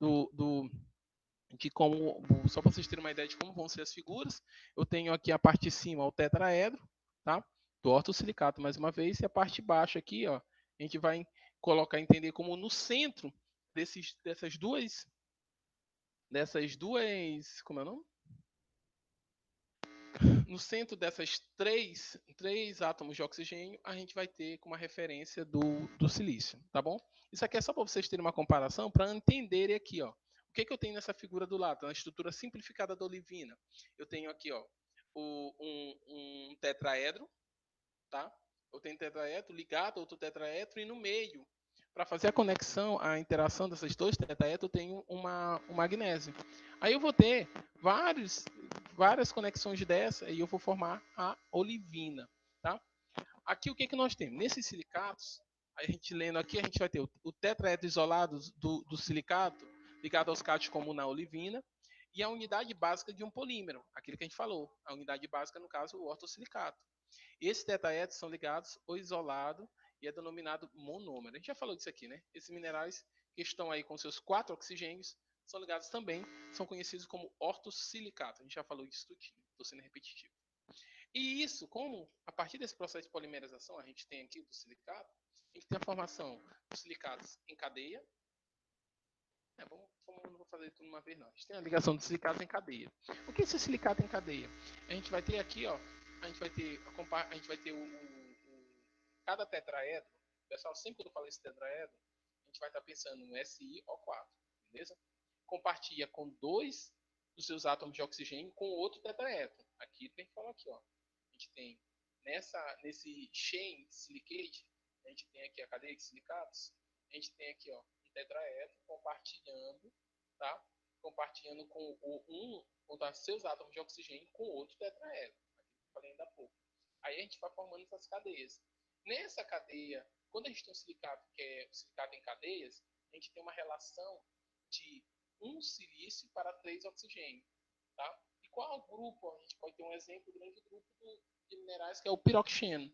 de como, só para vocês terem uma ideia de como vão ser as figuras, eu tenho aqui a parte de cima o tetraedro, tá? Do ortosilicato mais uma vez, e a parte de baixo aqui, ó, a gente vai entender como no centro dessas duas, como é o nome? No centro dessas três átomos de oxigênio, a gente vai ter como referência do silício, tá bom? Isso aqui é só para vocês terem uma comparação, para entenderem aqui, ó. O que eu tenho nessa figura do lado? Na estrutura simplificada da olivina. Eu tenho aqui, ó, um tetraedro, tá? Eu tenho um tetraedro ligado a outro tetraedro, e no meio, para fazer a conexão, a interação desses dois tetraedros, eu tenho um magnésio. Aí eu vou ter várias conexões dessa, e eu vou formar a olivina, tá? Aqui o que nós temos? Nesses silicatos, a gente lendo aqui, a gente vai ter o tetraedro isolado do silicato, ligado aos cátions como na olivina, e a unidade básica de um polímero, aquilo que a gente falou. A unidade básica, no caso, o ortosilicato. Esses tetraedros são ligados ao isolado e é denominado monômero. A gente já falou disso aqui, né? Esses minerais que estão aí com seus 4 oxigênios são ligados também, são conhecidos como ortosilicato. A gente já falou disso tudo, estou sendo repetitivo. E isso, como a partir desse processo de polimerização, a gente tem aqui do silicato, a gente tem a formação dos silicatos em cadeia. Não vou fazer tudo uma vez, não. A gente tem a ligação dos silicatos em cadeia. O que é esse silicato em cadeia? A gente vai ter aqui, ó, a gente vai ter cada tetraedro. Pessoal, sempre que eu falo esse tetraedro, a gente vai estar pensando no SiO4, beleza? Compartilha com 2 dos seus átomos de oxigênio com outro tetraedro. Aqui tem que falar aqui, ó. A gente tem nesse chain silicate, a gente tem aqui a cadeia de silicatos, a gente tem aqui, ó, um tetraedro compartilhando, tá, compartilhando com um dos seus átomos de oxigênio com outro tetraedro. Aquilo que eu falei ainda há pouco. Aí a gente vai formando essas cadeias. Nessa cadeia, quando a gente tem um silicato que é o silicato em cadeias, a gente tem uma relação de 1 silício para 3 oxigênio. Tá? E qual grupo? A gente pode ter um exemplo, um grande grupo de minerais que é o piroxeno,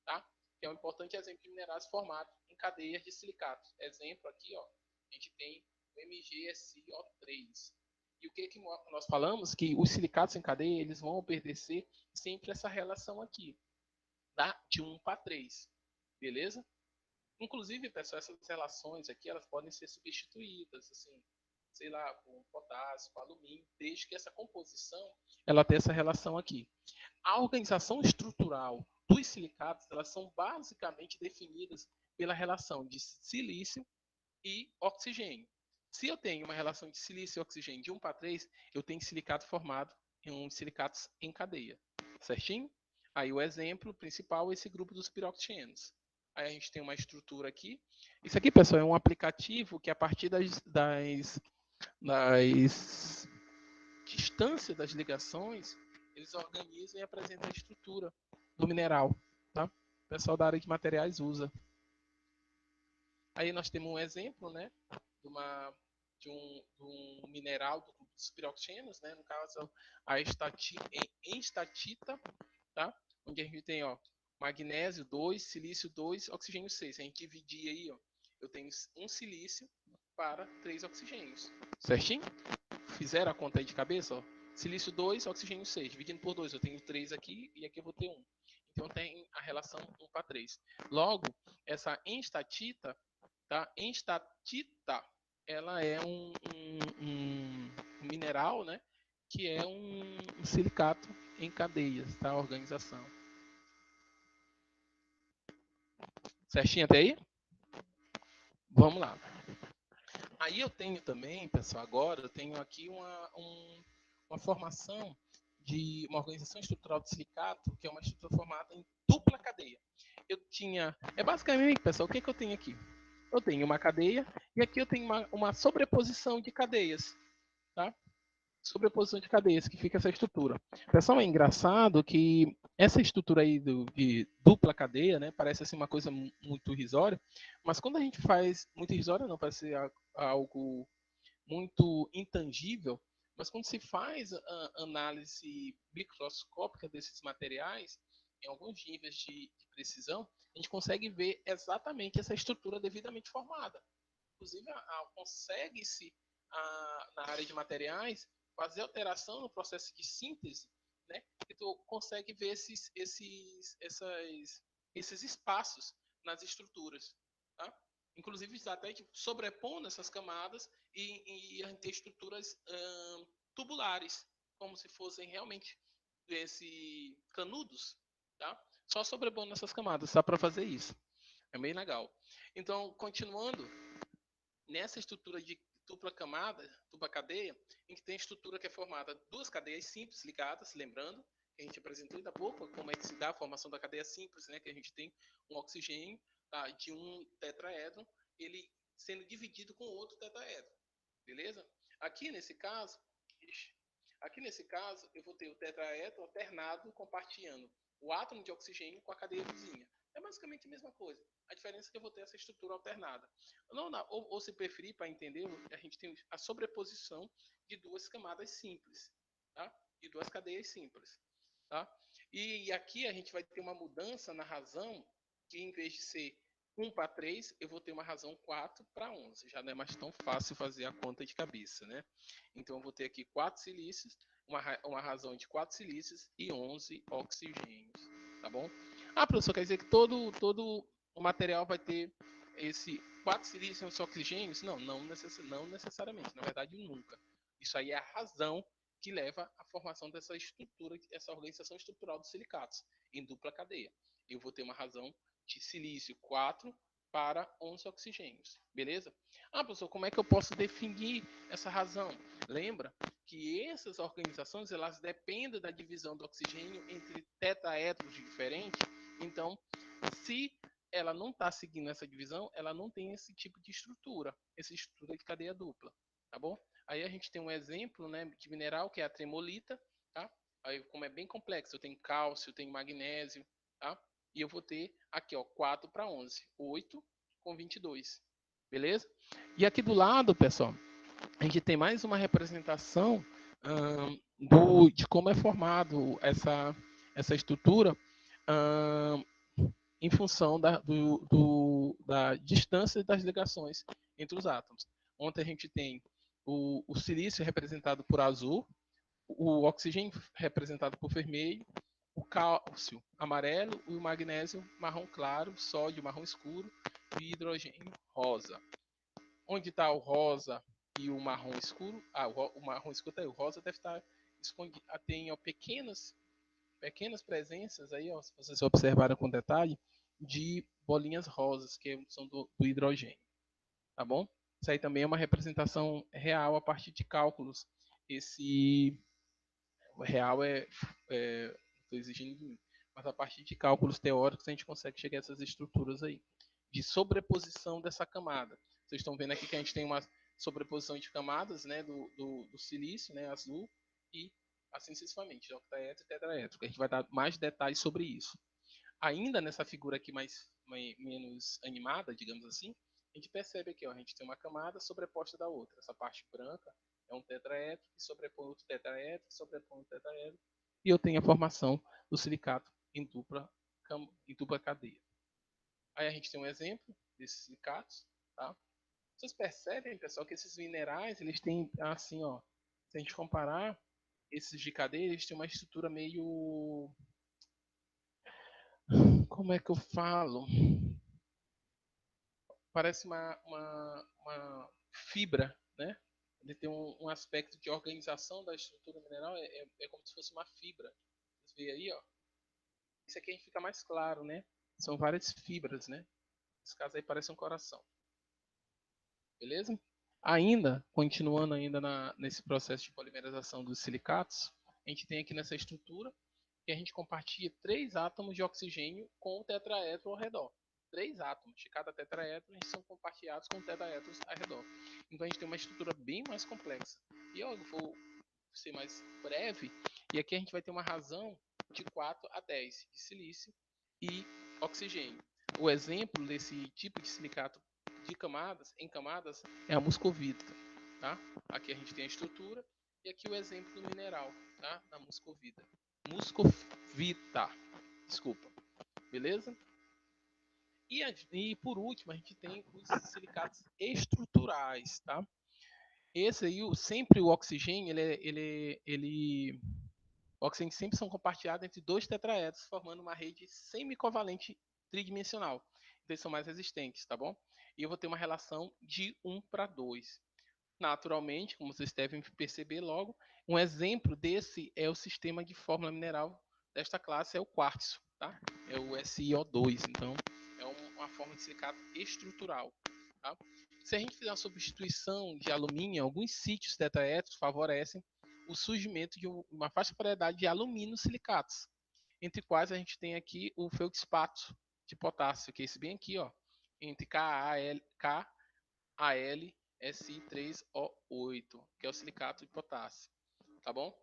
tá? Que é um importante exemplo de minerais formados em cadeias de silicatos. Exemplo aqui, ó, a gente tem o MgSiO3. E o que nós falamos? Que os silicatos em cadeia eles vão obedecer sempre essa relação aqui, tá? De 1 para 3, beleza? Inclusive, pessoal, essas relações aqui elas podem ser substituídas, assim, sei lá, com potássio, com alumínio, desde que essa composição ela tenha essa relação aqui. A organização estrutural dos silicatos elas são basicamente definidas pela relação de silício e oxigênio. Se eu tenho uma relação de silício e oxigênio de 1 para 3, eu tenho silicato formado em uns silicatos em cadeia. Certinho? Aí o exemplo principal é esse grupo dos piroxenos. Aí a gente tem uma estrutura aqui. Isso aqui, pessoal, é um aplicativo que a partir das distâncias das ligações, eles organizam e apresentam a estrutura do mineral. Tá? O pessoal da área de materiais usa. Aí nós temos um exemplo, né, de um mineral dos piroxenos, né, no caso a estatita, tá? Onde a gente tem, ó, magnésio 2, silício 2, oxigênio 6. Se a gente dividir aí, ó, eu tenho um silício para 3 oxigênios. Certinho? Fizeram a conta aí de cabeça, ó. Silício 2, oxigênio 6. Dividindo por 2, eu tenho 3 aqui e aqui eu vou ter 1. Então tem a relação 1 para 3. Logo, essa enstatita, tá? Enstatita, ela é um mineral, né? Que é um silicato em cadeias, tá? A organização. Certinho até aí? Vamos lá. Aí eu tenho também, pessoal, agora eu tenho aqui uma formação de uma organização estrutural de silicato, que é uma estrutura formada em dupla cadeia. Eu tinha, basicamente, pessoal, o que eu tenho aqui? Eu tenho uma cadeia e aqui eu tenho uma sobreposição de cadeias, tá? Sobreposição de cadeias, que fica essa estrutura. Pessoal, é engraçado que essa estrutura aí de dupla cadeia, né, parece assim uma coisa muito irrisória, mas quando a gente faz, muito irrisória não, parece algo muito intangível, mas quando se faz a análise microscópica desses materiais, em alguns níveis de precisão, a gente consegue ver exatamente essa estrutura devidamente formada. Inclusive, consegue-se, na área de materiais, fazer alteração no processo de síntese, né? E tu consegue ver esses espaços nas estruturas, tá? Inclusive, até sobrepondo essas camadas e a gente ter estruturas tubulares, como se fossem realmente canudos, tá? Só sobrepondo essas camadas, dá para fazer isso. É bem legal. Então, continuando, nessa estrutura de dupla camada, dupla cadeia, em que tem estrutura que é formada duas cadeias simples ligadas, lembrando que a gente apresentou ainda há pouco como é que se dá a formação da cadeia simples, né? Que a gente tem um oxigênio, tá, de um tetraedro, ele sendo dividido com outro tetraedro, beleza? Aqui nesse caso, eu vou ter o tetraedro alternado compartilhando o átomo de oxigênio com a cadeia vizinha. É basicamente a mesma coisa. A diferença é que eu vou ter essa estrutura alternada. Ou se preferir, para entender, a gente tem a sobreposição de duas camadas simples, tá? De duas cadeias simples, tá? E aqui a gente vai ter uma mudança na razão, que em vez de ser 1 para 3, eu vou ter uma razão 4 para 11. Já não é mais tão fácil fazer a conta de cabeça, né? Então eu vou ter aqui 4 silícios, uma razão de 4 silícios e 11 oxigênios, tá bom? Ah, professor, quer dizer que todo o material vai ter esse 4 silícios e 11 oxigênios? Não necessariamente, na verdade nunca. Isso aí é a razão que leva à formação dessa estrutura, essa organização estrutural dos silicatos em dupla cadeia. Eu vou ter uma razão de silício 4 para 11 oxigênios, beleza? Ah, professor, como é que eu posso definir essa razão? Lembra que essas organizações elas dependem da divisão do oxigênio entre tetraedros diferentes. Então, se ela não está seguindo essa divisão, ela não tem esse tipo de estrutura, essa estrutura de cadeia dupla, tá bom? Aí a gente tem um exemplo, né, de mineral que é a tremolita, tá? Aí, como é bem complexo, eu tenho cálcio, eu tenho magnésio, tá? E eu vou ter aqui, ó, 4 para 11, 8 com 22, beleza? E aqui do lado, pessoal, a gente tem mais uma representação de como é formado essa estrutura em função da distância das ligações entre os átomos. Onde a gente tem o silício representado por azul, o oxigênio representado por vermelho, o cálcio amarelo e o magnésio marrom claro, sódio marrom escuro e hidrogênio rosa. Onde está o rosa e o marrom escuro? O marrom escuro tá aí, o rosa deve estar escondido. Tem ó, pequenas presenças aí, ó, se vocês observarem com detalhe, de bolinhas rosas, que são do hidrogênio, tá bom? Isso aí também é uma representação real a partir de cálculos. Esse real estou exigindo de mim, mas a partir de cálculos teóricos a gente consegue chegar a essas estruturas aí, de sobreposição dessa camada. Vocês estão vendo aqui que a gente tem uma sobreposição de camadas, né, do silício, né, azul, e assim sucessivamente, octaedro e tetraedro. A gente vai dar mais detalhes sobre isso. Ainda nessa figura aqui menos animada, digamos assim, a gente percebe aqui, ó, a gente tem uma camada sobreposta da outra. Essa parte branca é um tetraedro que sobrepõe outro tetraedro, que sobrepõe outro tetraedro, e eu tenho a formação do silicato em dupla cadeia. Aí a gente tem um exemplo desses silicatos, tá? Vocês percebem, pessoal, que esses minerais, eles têm, assim, ó, se a gente comparar esses de cadeia, eles têm uma estrutura meio... Como é que eu falo? Parece uma fibra, né? Ele tem um aspecto de organização da estrutura mineral, é como se fosse uma fibra. Vocês veem aí, ó. Isso aqui a gente fica mais claro, né? São várias fibras, né? Nesse caso aí parece um coração. Beleza? Ainda, continuando ainda nesse processo de polimerização dos silicatos, a gente tem aqui nessa estrutura que a gente compartilha 3 átomos de oxigênio com o tetraedro ao redor. 3 átomos de cada tetraedro são compartilhados com tetraedros ao redor. Então a gente tem uma estrutura bem mais complexa. E eu vou ser mais breve, e aqui a gente vai ter uma razão de 4 a 10 de silício e oxigênio. O exemplo desse tipo de silicato de camadas, em camadas, é a muscovita. Tá? Aqui a gente tem a estrutura e aqui o exemplo do mineral, tá? Da muscovita. Muscovita, desculpa. Beleza? E por último, a gente tem os silicatos estruturais, tá? Esse aí, sempre o oxigênio, o oxigênio sempre são compartilhados entre 2 tetraedros, formando uma rede semicovalente tridimensional. Então, eles são mais resistentes, tá bom? E eu vou ter uma relação de 1 para 2. Naturalmente, como vocês devem perceber logo, um exemplo desse é o sistema de fórmula mineral desta classe, é o quartzo, tá? É o SiO2, então é uma forma de silicato estrutural, tá? Se a gente fizer uma substituição de alumínio, alguns sítios tetraédricos favorecem o surgimento de uma vasta variedade de alumínio silicatos, entre quais a gente tem aqui o feldspato de potássio, que é esse bem aqui, ó, entre KAlSi3O8, que é o silicato de potássio, tá bom?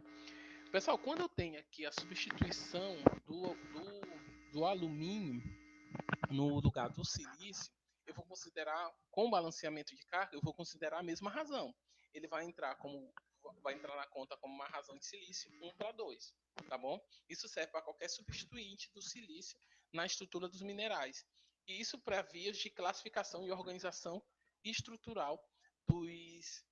Pessoal, quando eu tenho aqui a substituição do alumínio no lugar do silício, eu vou considerar, com o balanceamento de carga, eu vou considerar a mesma razão. Ele vai entrar na conta como uma razão de silício 1 para 2, tá bom? Isso serve para qualquer substituinte do silício na estrutura dos minerais. E isso para vias de classificação e organização estrutural dos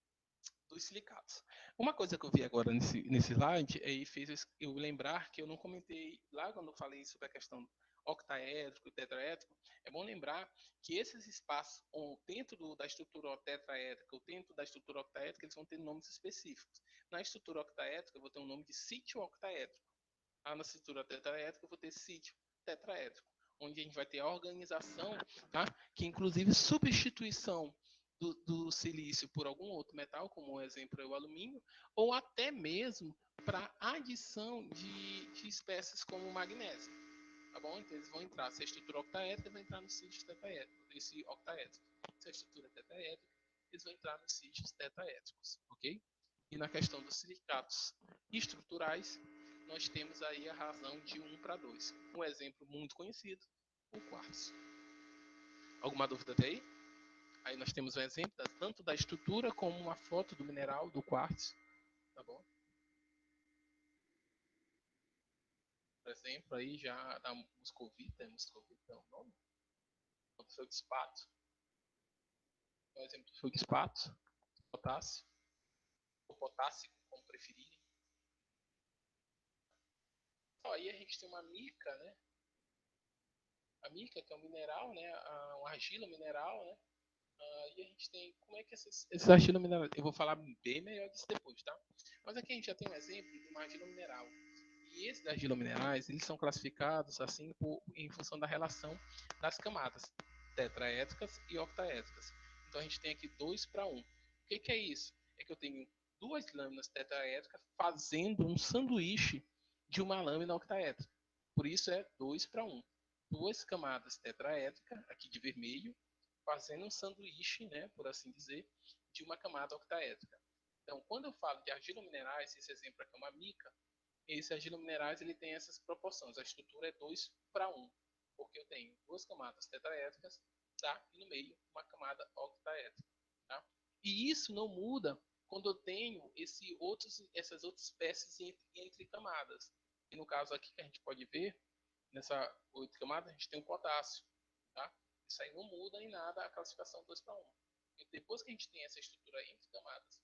silicatos. Uma coisa que eu vi agora nesse slide fez eu lembrar que eu não comentei lá quando eu falei sobre a questão octaédrico e tetraédrico. É bom lembrar que esses espaços dentro da estrutura tetraédrica ou dentro da estrutura octaédrica, eles vão ter nomes específicos. Na estrutura octaédrica, eu vou ter um nome de sítio octaédrico. Na estrutura tetraédrica, eu vou ter sítio tetraédrico, onde a gente vai ter a organização, tá? Que inclusive substituição do silício por algum outro metal, como o exemplo é o alumínio, ou até mesmo para adição de espécies como o magnésio. Tá bom? Então eles vão entrar, se a estrutura octaédrica vai entrar no sítio tetraédrico, esse octaédrico. Se a estrutura tetraédrica, eles vão entrar nos sítios tetraédricos, ok? E na questão dos silicatos estruturais, nós temos aí a razão de 1 para 2. Um exemplo muito conhecido, o quartzo. Alguma dúvida até aí? Aí nós temos um exemplo tanto da estrutura como uma foto do mineral do quartzo, tá bom? Por exemplo, aí já da muscovita é o nome? O feldspato. Um exemplo de feldspato, potássio, ou potássico, como preferirem. Então, aí a gente tem uma mica, né? A mica, que é um mineral, né? Uma argila mineral, né? E a gente tem, como é que esses argila minerais, eu vou falar bem melhor disso depois, tá? Mas aqui a gente já tem um exemplo de uma argila mineral. E esses argila minerais, eles são classificados assim em função da relação das camadas tetraédricas e octaédricas. Então a gente tem aqui 2 para 1. O que é isso? É que eu tenho duas lâminas tetraédricas fazendo um sanduíche de uma lâmina octaédrica. Por isso é 2 para 1. Duas camadas tetraédricas, aqui de vermelho, fazendo um sanduíche, né, por assim dizer, de uma camada octaédrica. Então, quando eu falo de argilominerais, esse exemplo aqui é uma mica, esse argilominerais ele tem essas proporções. A estrutura é 2 para 1, porque eu tenho duas camadas tetraédricas, tá? E no meio uma camada octaédrica, tá? E isso não muda quando eu tenho essas outras espécies entre camadas. E no caso aqui que a gente pode ver, nessa 8 camadas, a gente tem o potássio, tá? Isso aí não muda em nada a classificação 2 para 1. E depois que a gente tem essa estrutura entre camadas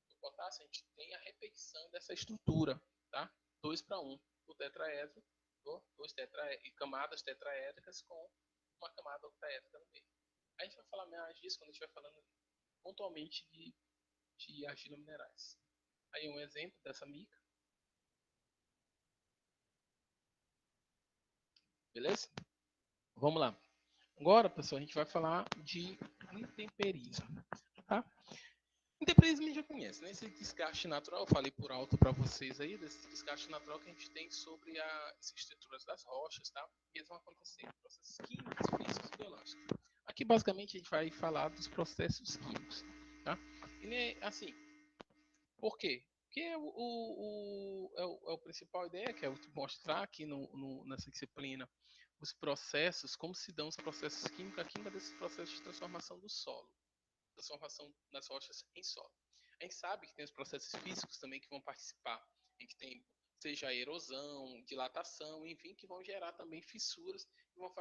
do potássio, a gente tem a repetição dessa estrutura, tá? 2 para 1 do tetraedro, camadas tetraédricas com uma camada octaédrica no meio. A gente vai falar mais disso quando a gente vai falando pontualmente de argilominerais. Aí um exemplo dessa mica. Beleza? Vamos lá. Agora, pessoal, a gente vai falar de intemperismo, tá? Intemperismo a gente já conhece, né? Esse desgaste natural, eu falei por alto para vocês aí, desse desgaste natural que a gente tem sobre as estruturas das rochas, tá? E eles vão acontecer em processos químicos, físicos e biológicos. Aqui, basicamente, a gente vai falar dos processos químicos, tá? E, assim, por quê? Porque é o principal ideia, que é mostrar aqui nessa disciplina os processos, como se dão os processos químicos, a química desses processos de transformação do solo, transformação das rochas em solo. A gente sabe que tem os processos físicos também que vão participar, em que tem, seja a erosão, dilatação, enfim, que vão gerar também fissuras e vão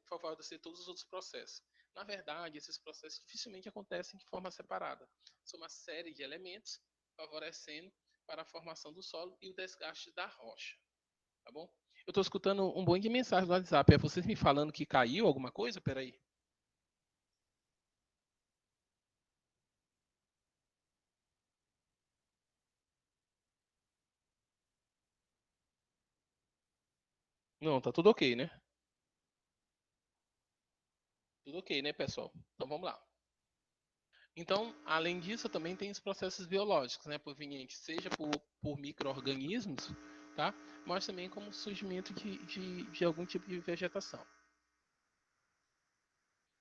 favorecer todos os outros processos. Na verdade, esses processos dificilmente acontecem de forma separada. São uma série de elementos favorecendo para a formação do solo e o desgaste da rocha. Tá bom? Eu estou escutando um monte de mensagem no WhatsApp. É vocês me falando que caiu alguma coisa? Peraí. Não, tá tudo ok, né? Tudo ok, né, pessoal? Então vamos lá. Então, além disso, também tem os processos biológicos, né, provenientes, seja por micro-organismos, tá? Mas também como surgimento de algum tipo de vegetação.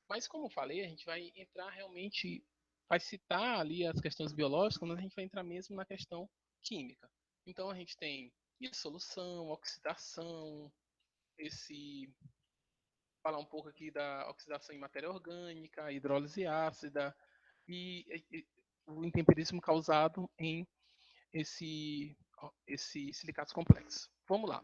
Mas como eu falei, a gente vai entrar realmente, vai citar ali as questões biológicas, mas a gente vai entrar mesmo na questão química. Então a gente tem dissolução, oxidação, falar um pouco aqui da oxidação em matéria orgânica, hidrólise ácida e o intemperismo causado em esse silicatos complexos. Vamos lá.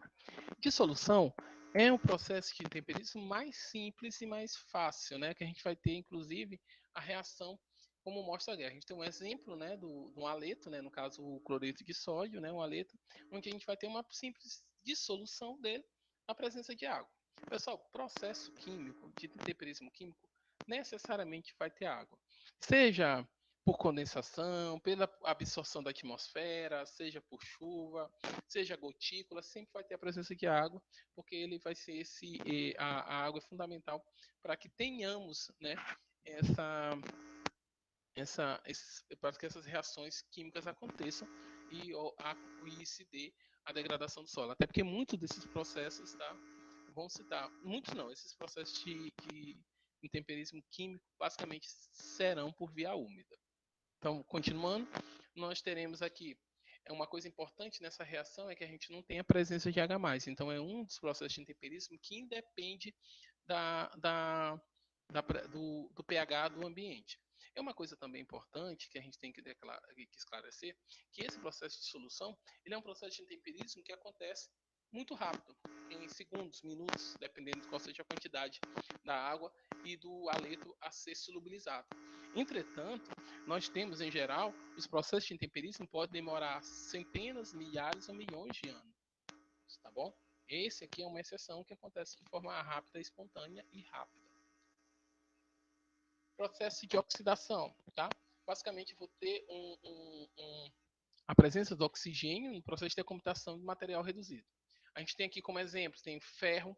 Dissolução é um processo de intemperismo mais simples e mais fácil, né? Que a gente vai ter, inclusive, a reação como mostra a guerra. A gente tem um exemplo, né, do aleto, né, no caso o cloreto de sódio, né, um aleto, onde a gente vai ter uma simples dissolução dele na presença de água. Pessoal, processo químico, de intemperismo químico, necessariamente vai ter água. Seja por condensação, pela absorção da atmosfera, seja por chuva, seja gotícula, sempre vai ter a presença de água, porque ele vai ser a água é fundamental para que tenhamos, né, para que essas reações químicas aconteçam e se dê a degradação do solo. Até porque muitos desses processos, tá, vão se dar, muitos não, esses processos em temperismo químico basicamente serão por via úmida. Então, continuando, nós teremos aqui uma coisa importante nessa reação é que a gente não tem a presença de H+. Então, é um dos processos de temperismo que independe do pH do ambiente. É uma coisa também importante que a gente tem que esclarecer, que esse processo de solução ele é um processo de temperismo que acontece muito rápido, em segundos, minutos, dependendo de qual seja a quantidade da água e do haleto a ser solubilizado. Entretanto, nós temos, em geral, os processos de temperismo podem demorar centenas, milhares ou milhões de anos, tá bom? Esse aqui é uma exceção que acontece de forma rápida, espontânea e rápida. Processo de oxidação, tá? Basicamente, vou ter a presença do oxigênio no processo de decomposição de material reduzido. A gente tem aqui como exemplo, tem ferro,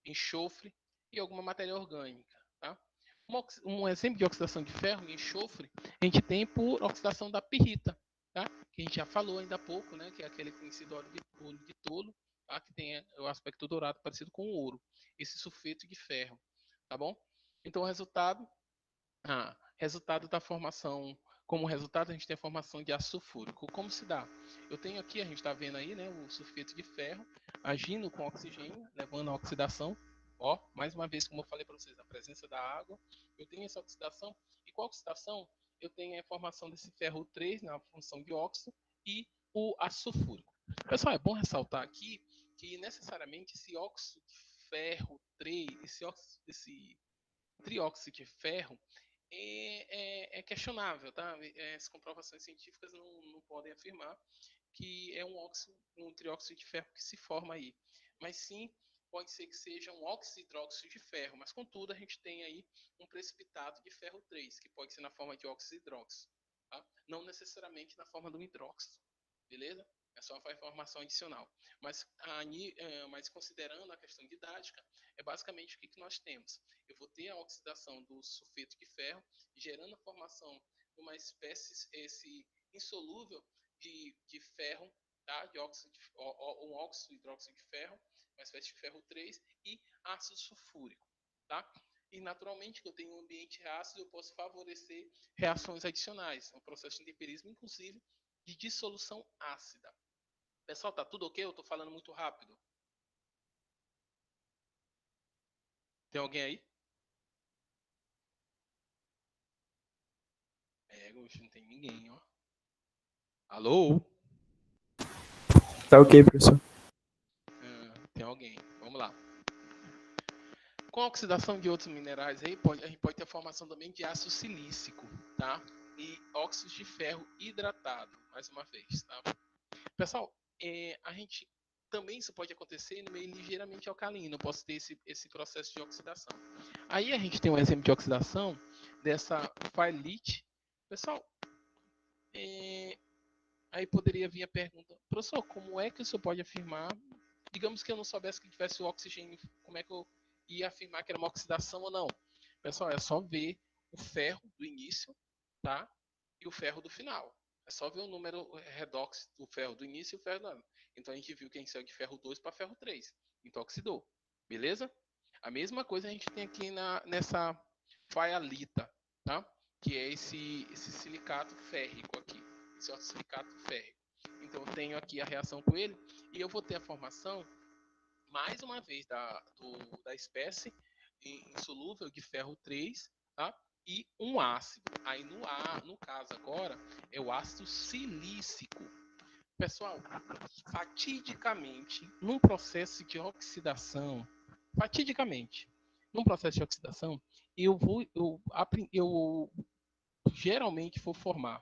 enxofre e alguma matéria orgânica, tá? Um exemplo de oxidação de ferro e enxofre, a gente tem por oxidação da pirrita, tá? Que a gente já falou ainda há pouco, né? Que é aquele conhecido óleo de tolo, tá? Que tem o aspecto dourado parecido com o ouro, esse sulfeto de ferro, tá bom? Então, o resultado da formação, como resultado, a gente tem a formação de ácido sulfúrico. Como se dá? Eu tenho aqui, a gente está vendo aí, né, o sulfeto de ferro agindo com oxigênio, levando à oxidação. Ó, mais uma vez, como eu falei para vocês, a presença da água. Eu tenho essa oxidação. E com a oxidação, eu tenho a formação desse ferro 3 na função de óxido e o ácido sulfúrico. Pessoal, é bom ressaltar aqui que necessariamente esse óxido de ferro 3, esse trióxido de ferro, é questionável, tá? As comprovações científicas não podem afirmar que é um trióxido de ferro que se forma aí, mas sim pode ser que seja um oxidróxido de ferro, mas contudo a gente tem aí um precipitado de ferro 3, que pode ser na forma de oxidróxido, tá? Não necessariamente na forma do hidróxido, beleza? É só uma informação adicional. Mas considerando a questão didática, é basicamente o que nós temos. Eu vou ter a oxidação do sulfeto de ferro, gerando a formação de uma espécie insolúvel de ferro, tá? Um óxido hidróxido de ferro, uma espécie de ferro 3 e ácido sulfúrico, tá? E naturalmente, que eu tenho um ambiente ácido, eu posso favorecer reações adicionais, um processo de temperismo, inclusive, de dissolução ácida. Pessoal, tá tudo ok? Eu tô falando muito rápido. Tem alguém aí? Não tem ninguém, ó. Alô? Tá ok, professor. Tem alguém. Vamos lá. Com a oxidação de outros minerais aí, a gente pode ter a formação também de ácido silícico, tá? E óxidos de ferro hidratado, mais uma vez, tá? Pessoal, a gente também isso pode acontecer no meio ligeiramente alcalino. Eu posso ter esse processo de oxidação. Aí a gente tem um exemplo de oxidação dessa failite. Pessoal, aí poderia vir a pergunta, professor, como é que o senhor pode afirmar, digamos que eu não soubesse que tivesse o oxigênio, como é que eu ia afirmar que era uma oxidação ou não? Pessoal, é só ver o ferro do início, tá? E o ferro do final. É só ver o número redox do ferro do início e o ferro do final. Então a gente viu que a gente saiu de ferro 2 para ferro 3. Então oxidou. Beleza? A mesma coisa a gente tem aqui nessa faialita, tá? Que é esse silicato férrico aqui. Esse silicato férrico. Então eu tenho aqui a reação com ele e eu vou ter a formação, mais uma vez, da espécie insolúvel de ferro 3, tá? E um ácido. Aí no caso agora é o ácido silícico. Pessoal, fatidicamente, num processo de oxidação, eu geralmente vou formar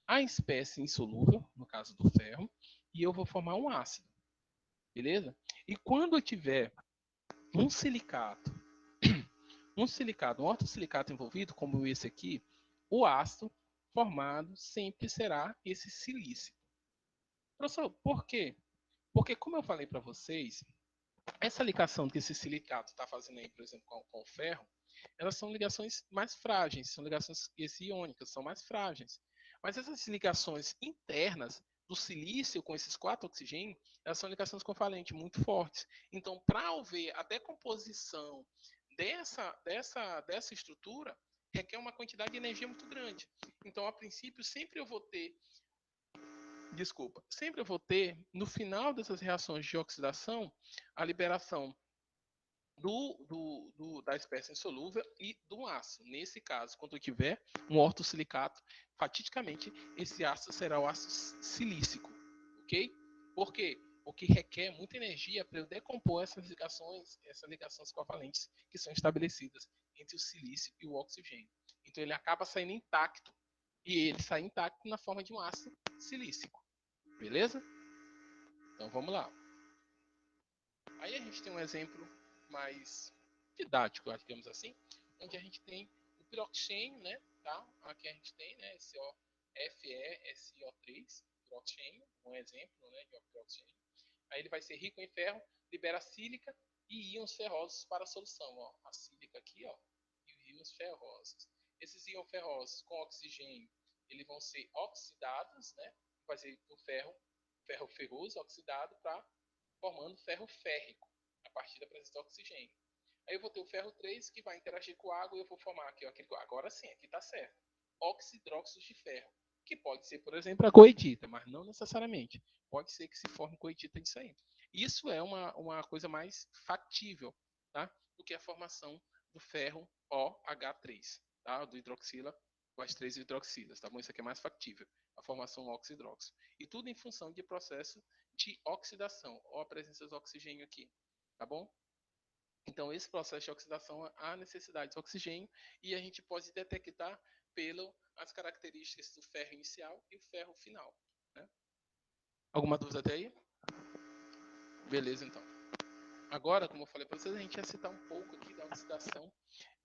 a espécie insolúvel, no caso do ferro, e eu vou formar um ácido, beleza? E quando eu tiver um silicato, um ortosilicato envolvido, como esse aqui, o ácido formado sempre será esse silícico. Professor, por quê? Porque, como eu falei para vocês, essa ligação que esse silicato está fazendo aí, por exemplo, com o ferro, elas são ligações mais frágeis, são ligações iônicas, são mais frágeis. Mas essas ligações internas do silício com esses 4 oxigênios, elas são ligações covalentes muito fortes. Então, para haver a decomposição dessa estrutura requer uma quantidade de energia muito grande. Então, a princípio, sempre eu vou ter, no final dessas reações de oxidação, a liberação da espécie insolúvel e do ácido. Nesse caso, quando eu tiver um ortosilicato, fatidicamente, esse ácido será o ácido silícico, ok? Por quê? Porque requer muita energia para eu decompor essas ligações covalentes que são estabelecidas entre o silício e o oxigênio. Então, ele acaba saindo intacto, e ele sai intacto na forma de um ácido silícico. Beleza? Então, vamos lá. Aí a gente tem um exemplo mais didático, digamos assim, onde a gente tem o piroxênio, né? Tá? Aqui a gente tem, né, FeSiO3, piroxênio, um exemplo, né, de piroxênio. Aí ele vai ser rico em ferro, libera sílica e íons ferrosos para a solução. Ó, a sílica aqui, ó, e os íons ferrosos. Esses íons ferrosos com oxigênio, eles vão ser oxidados, né? Vai ser o ferro ferroso oxidado para formando ferro férrico a partir da presença de oxigênio. Aí eu vou ter o ferro 3 que vai interagir com a água e eu vou formar aqui, ó, agora sim, aqui está certo, oxidróxido de ferro, que pode ser, por exemplo, a coedita, mas não necessariamente. Pode ser que se forme coedita disso aí. Isso é uma coisa mais factível, tá? Do que a formação do ferro OH3, tá? Do hidroxila com as 3 hidroxilas, tá bom? Isso aqui é mais factível, a formação oxidróxido. E tudo em função de processo de oxidação, ou a presença do oxigênio aqui, tá bom? Então, esse processo de oxidação há necessidade de oxigênio e a gente pode detectar pelas características do ferro inicial e o ferro final, né? Alguma dúvida até aí? Beleza, então. Agora, como eu falei para vocês, a gente vai citar um pouco aqui da oxidação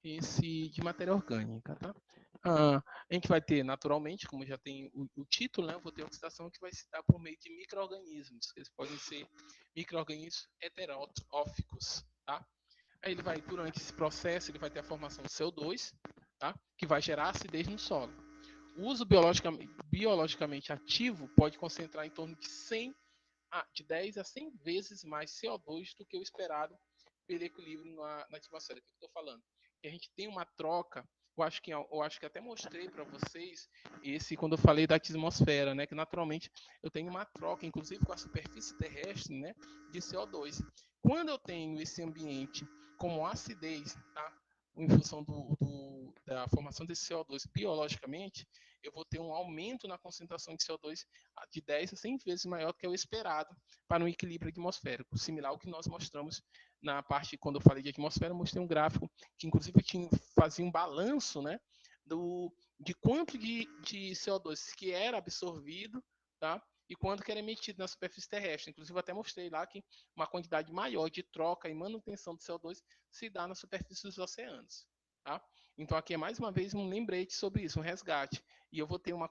de matéria orgânica, tá? A gente vai ter, naturalmente, como já tem o título, né? Eu vou ter oxidação que vai se dar por meio de micro-organismos, que eles podem ser micro-organismos heteróficos, tá? Aí ele vai, durante esse processo, ele vai ter a formação de CO2, tá? Que vai gerar acidez no solo. O uso biologicamente ativo pode concentrar em torno de 10 a 100 vezes mais CO2 do que o esperado pelo equilíbrio na atmosfera. O que eu estou falando? Que a gente tem uma troca, eu acho que até mostrei para vocês quando eu falei da atmosfera, né? Que naturalmente eu tenho uma troca, inclusive com a superfície terrestre, né? De CO2. Quando eu tenho esse ambiente como acidez, tá? Em função da formação desse CO2 biologicamente, eu vou ter um aumento na concentração de CO2 de 10 a 100 vezes maior do que o esperado para um equilíbrio atmosférico, similar ao que nós mostramos na parte, quando eu falei de atmosfera, eu mostrei um gráfico que, inclusive, fazia um balanço, né, de quanto de CO2 que era absorvido, tá, e quanto que era emitido na superfície terrestre. Inclusive, eu até mostrei lá que uma quantidade maior de troca e manutenção de CO2 se dá na superfície dos oceanos. Tá? Então, aqui é mais uma vez um lembrete sobre isso, um resgate. E eu vou ter uma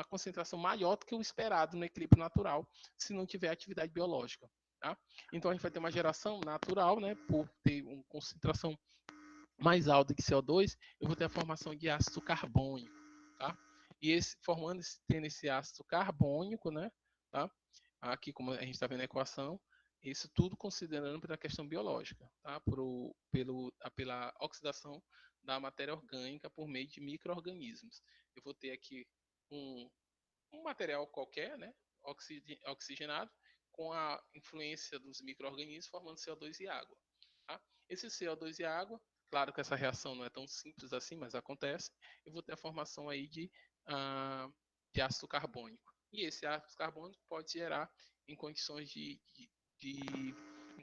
concentração maior do que o esperado no equilíbrio natural, se não tiver atividade biológica. Tá? Então, a gente vai ter uma geração natural, né, por ter uma concentração mais alta que CO2, eu vou ter a formação de ácido carbônico. Tá? E tendo esse ácido carbônico, né, tá? Aqui, como a gente está vendo a equação, isso tudo considerando pela questão biológica, tá? Pela oxidação da matéria orgânica por meio de micro-organismos. Eu vou ter aqui um material qualquer, né, oxigenado, com a influência dos micro-organismos formando CO2 e água. Tá? Esse CO2 e água, claro que essa reação não é tão simples assim, mas acontece, eu vou ter a formação aí de ácido carbônico. E esse ácido carbônico pode gerar, em condições em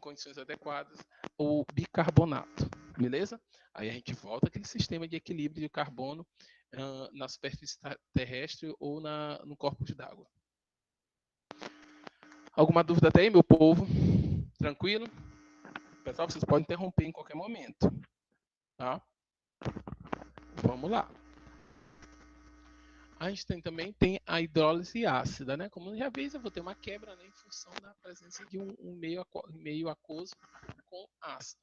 condições adequadas, o bicarbonato, beleza? Aí a gente volta àquele sistema de equilíbrio de carbono na superfície terrestre ou no corpus d'água. Alguma dúvida até aí, meu povo? Tranquilo? Pessoal, vocês podem interromper em qualquer momento. Tá? Vamos lá. A gente também tem a hidrólise ácida, né? Como já vi, eu vou ter uma quebra, né, em função da presença de um meio aquoso com ácido.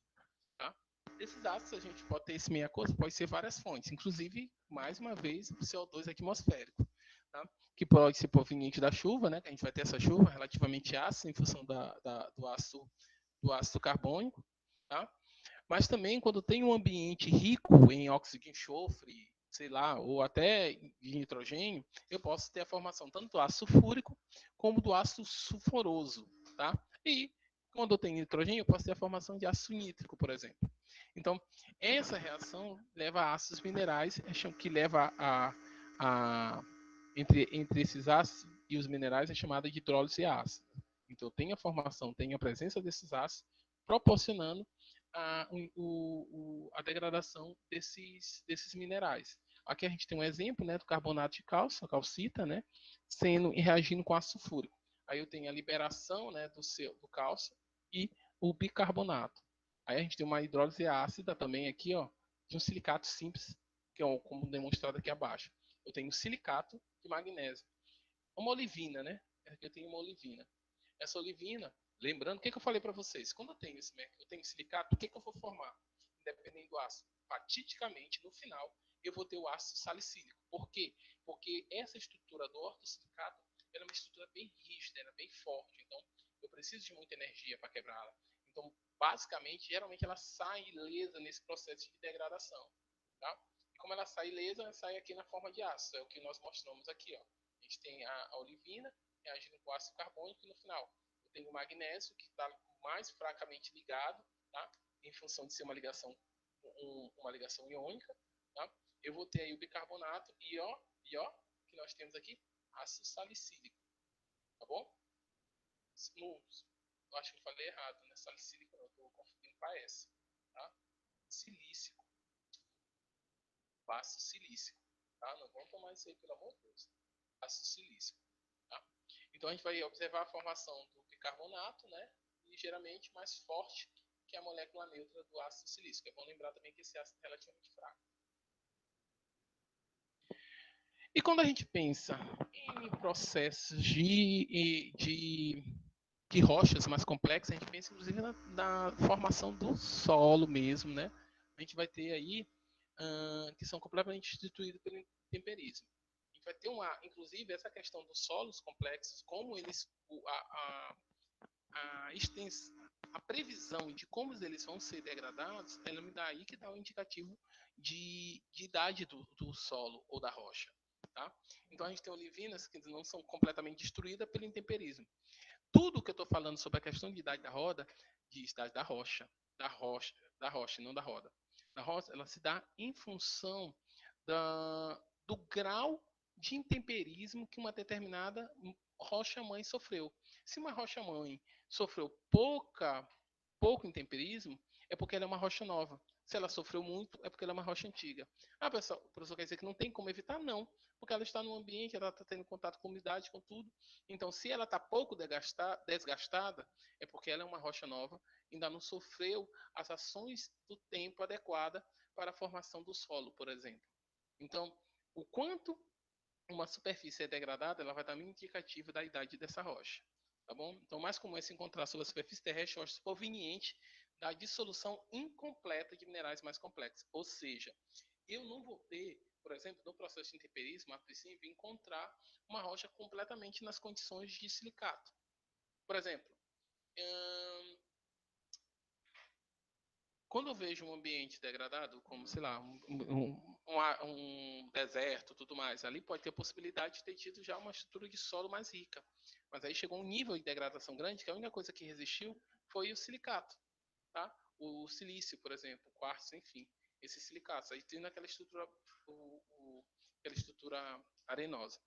Tá? Desses ácidos, a gente pode ter esse meio aquoso, pode ser várias fontes, inclusive, mais uma vez, o CO2 atmosférico, tá? Que pode ser proveniente da chuva, né? Que a gente vai ter essa chuva relativamente ácida em função do ácido carbônico, tá? Mas também quando tem um ambiente rico em óxido de enxofre, sei lá, ou até de nitrogênio, eu posso ter a formação tanto do ácido sulfúrico como do ácido sulfuroso, tá? E quando eu tenho nitrogênio, eu posso ter a formação de ácido nítrico, por exemplo. Então, essa reação leva a ácidos minerais, que leva entre esses ácidos e os minerais, é chamada de hidrólise ácida. Então, tem a formação, tem a presença desses ácidos, proporcionando a degradação desses minerais. Aqui a gente tem um exemplo, né, do carbonato de cálcio, a calcita, né, reagindo com ácido sulfúrico. Aí eu tenho a liberação, né, do cálcio e o bicarbonato. Aí a gente tem uma hidrólise ácida também aqui, ó, de um silicato simples, que é como demonstrado aqui abaixo. Eu tenho silicato de magnésio. Uma olivina, né? Aqui eu tenho uma olivina. Essa olivina, lembrando, o que eu falei para vocês? Quando eu tenho silicato, o que eu vou formar? Independente do ácido, fatiticamente, no final, eu vou ter o ácido salicílico. Por quê? Porque essa estrutura do ortosilicato é uma estrutura bem rígida, ela é bem forte. Então, eu preciso de muita energia para quebrá-la. Então, basicamente, geralmente ela sai ilesa nesse processo de degradação. Tá? E como ela sai ilesa, ela sai aqui na forma de ácido. É o que nós mostramos aqui. Ó. A gente tem a olivina reagindo com ácido carbônico e no final eu tenho o magnésio que está mais fracamente ligado, tá? Em função de ser uma ligação iônica. Tá? Eu vou ter aí o bicarbonato e ó, que nós temos aqui ácido salicílico. Tá bom? Eu acho que eu falei errado, né? Salicílico não, eu estou confundindo com a S. Tá? Silícico. Ácido silícico. Tá? Não vamos tomar isso aí, pelo amor de Deus. Ácido silícico. Tá? Então a gente vai observar a formação do bicarbonato, né? Ligeiramente mais forte que a molécula neutra do ácido silícico. É bom lembrar também que esse ácido é relativamente fraco. E quando a gente pensa em processos de rochas mais complexas, a gente pensa inclusive na formação do solo mesmo, né? A gente vai ter aí que são completamente instituídos pelo temperismo. A gente vai ter inclusive essa questão dos solos complexos, como eles a previsão de como eles vão ser degradados, ela me dá aí que dá um indicativo de idade do solo ou da rocha. Tá? Então a gente tem olivinas que não são completamente destruídas pelo intemperismo. Tudo que eu estou falando sobre a questão de idade da roda, de idade da rocha, não da roda. Da rocha, ela se dá em função do grau de intemperismo que uma determinada rocha-mãe sofreu. Se uma rocha-mãe sofreu pouco intemperismo, é porque ela é uma rocha nova. Se ela sofreu muito, é porque ela é uma rocha antiga. Ah, pessoal, o professor quer dizer que não tem como evitar? Não, porque ela está no ambiente, ela está tendo contato com umidade, com tudo. Então, se ela está pouco desgastada, é porque ela é uma rocha nova, ainda não sofreu as ações do tempo adequada para a formação do solo, por exemplo. Então, o quanto uma superfície é degradada, ela vai dar um indicativo da idade dessa rocha. Tá bom? Então, mais comum é se encontrar sobre a superfície terrestre rochas provenientes da dissolução incompleta de minerais mais complexos. Ou seja, eu não vou ter, por exemplo, no processo de intemperismo, a princípio, encontrar uma rocha completamente nas condições de silicato. Por exemplo, quando eu vejo um ambiente degradado, como, sei lá, um deserto, tudo mais, ali pode ter a possibilidade de ter tido já uma estrutura de solo mais rica. Mas aí chegou um nível de degradação grande que a única coisa que resistiu foi o silicato, tá? O silício, por exemplo, o quartzo, enfim, esses silicatos. Aí tem aquela estrutura, aquela estrutura arenosa,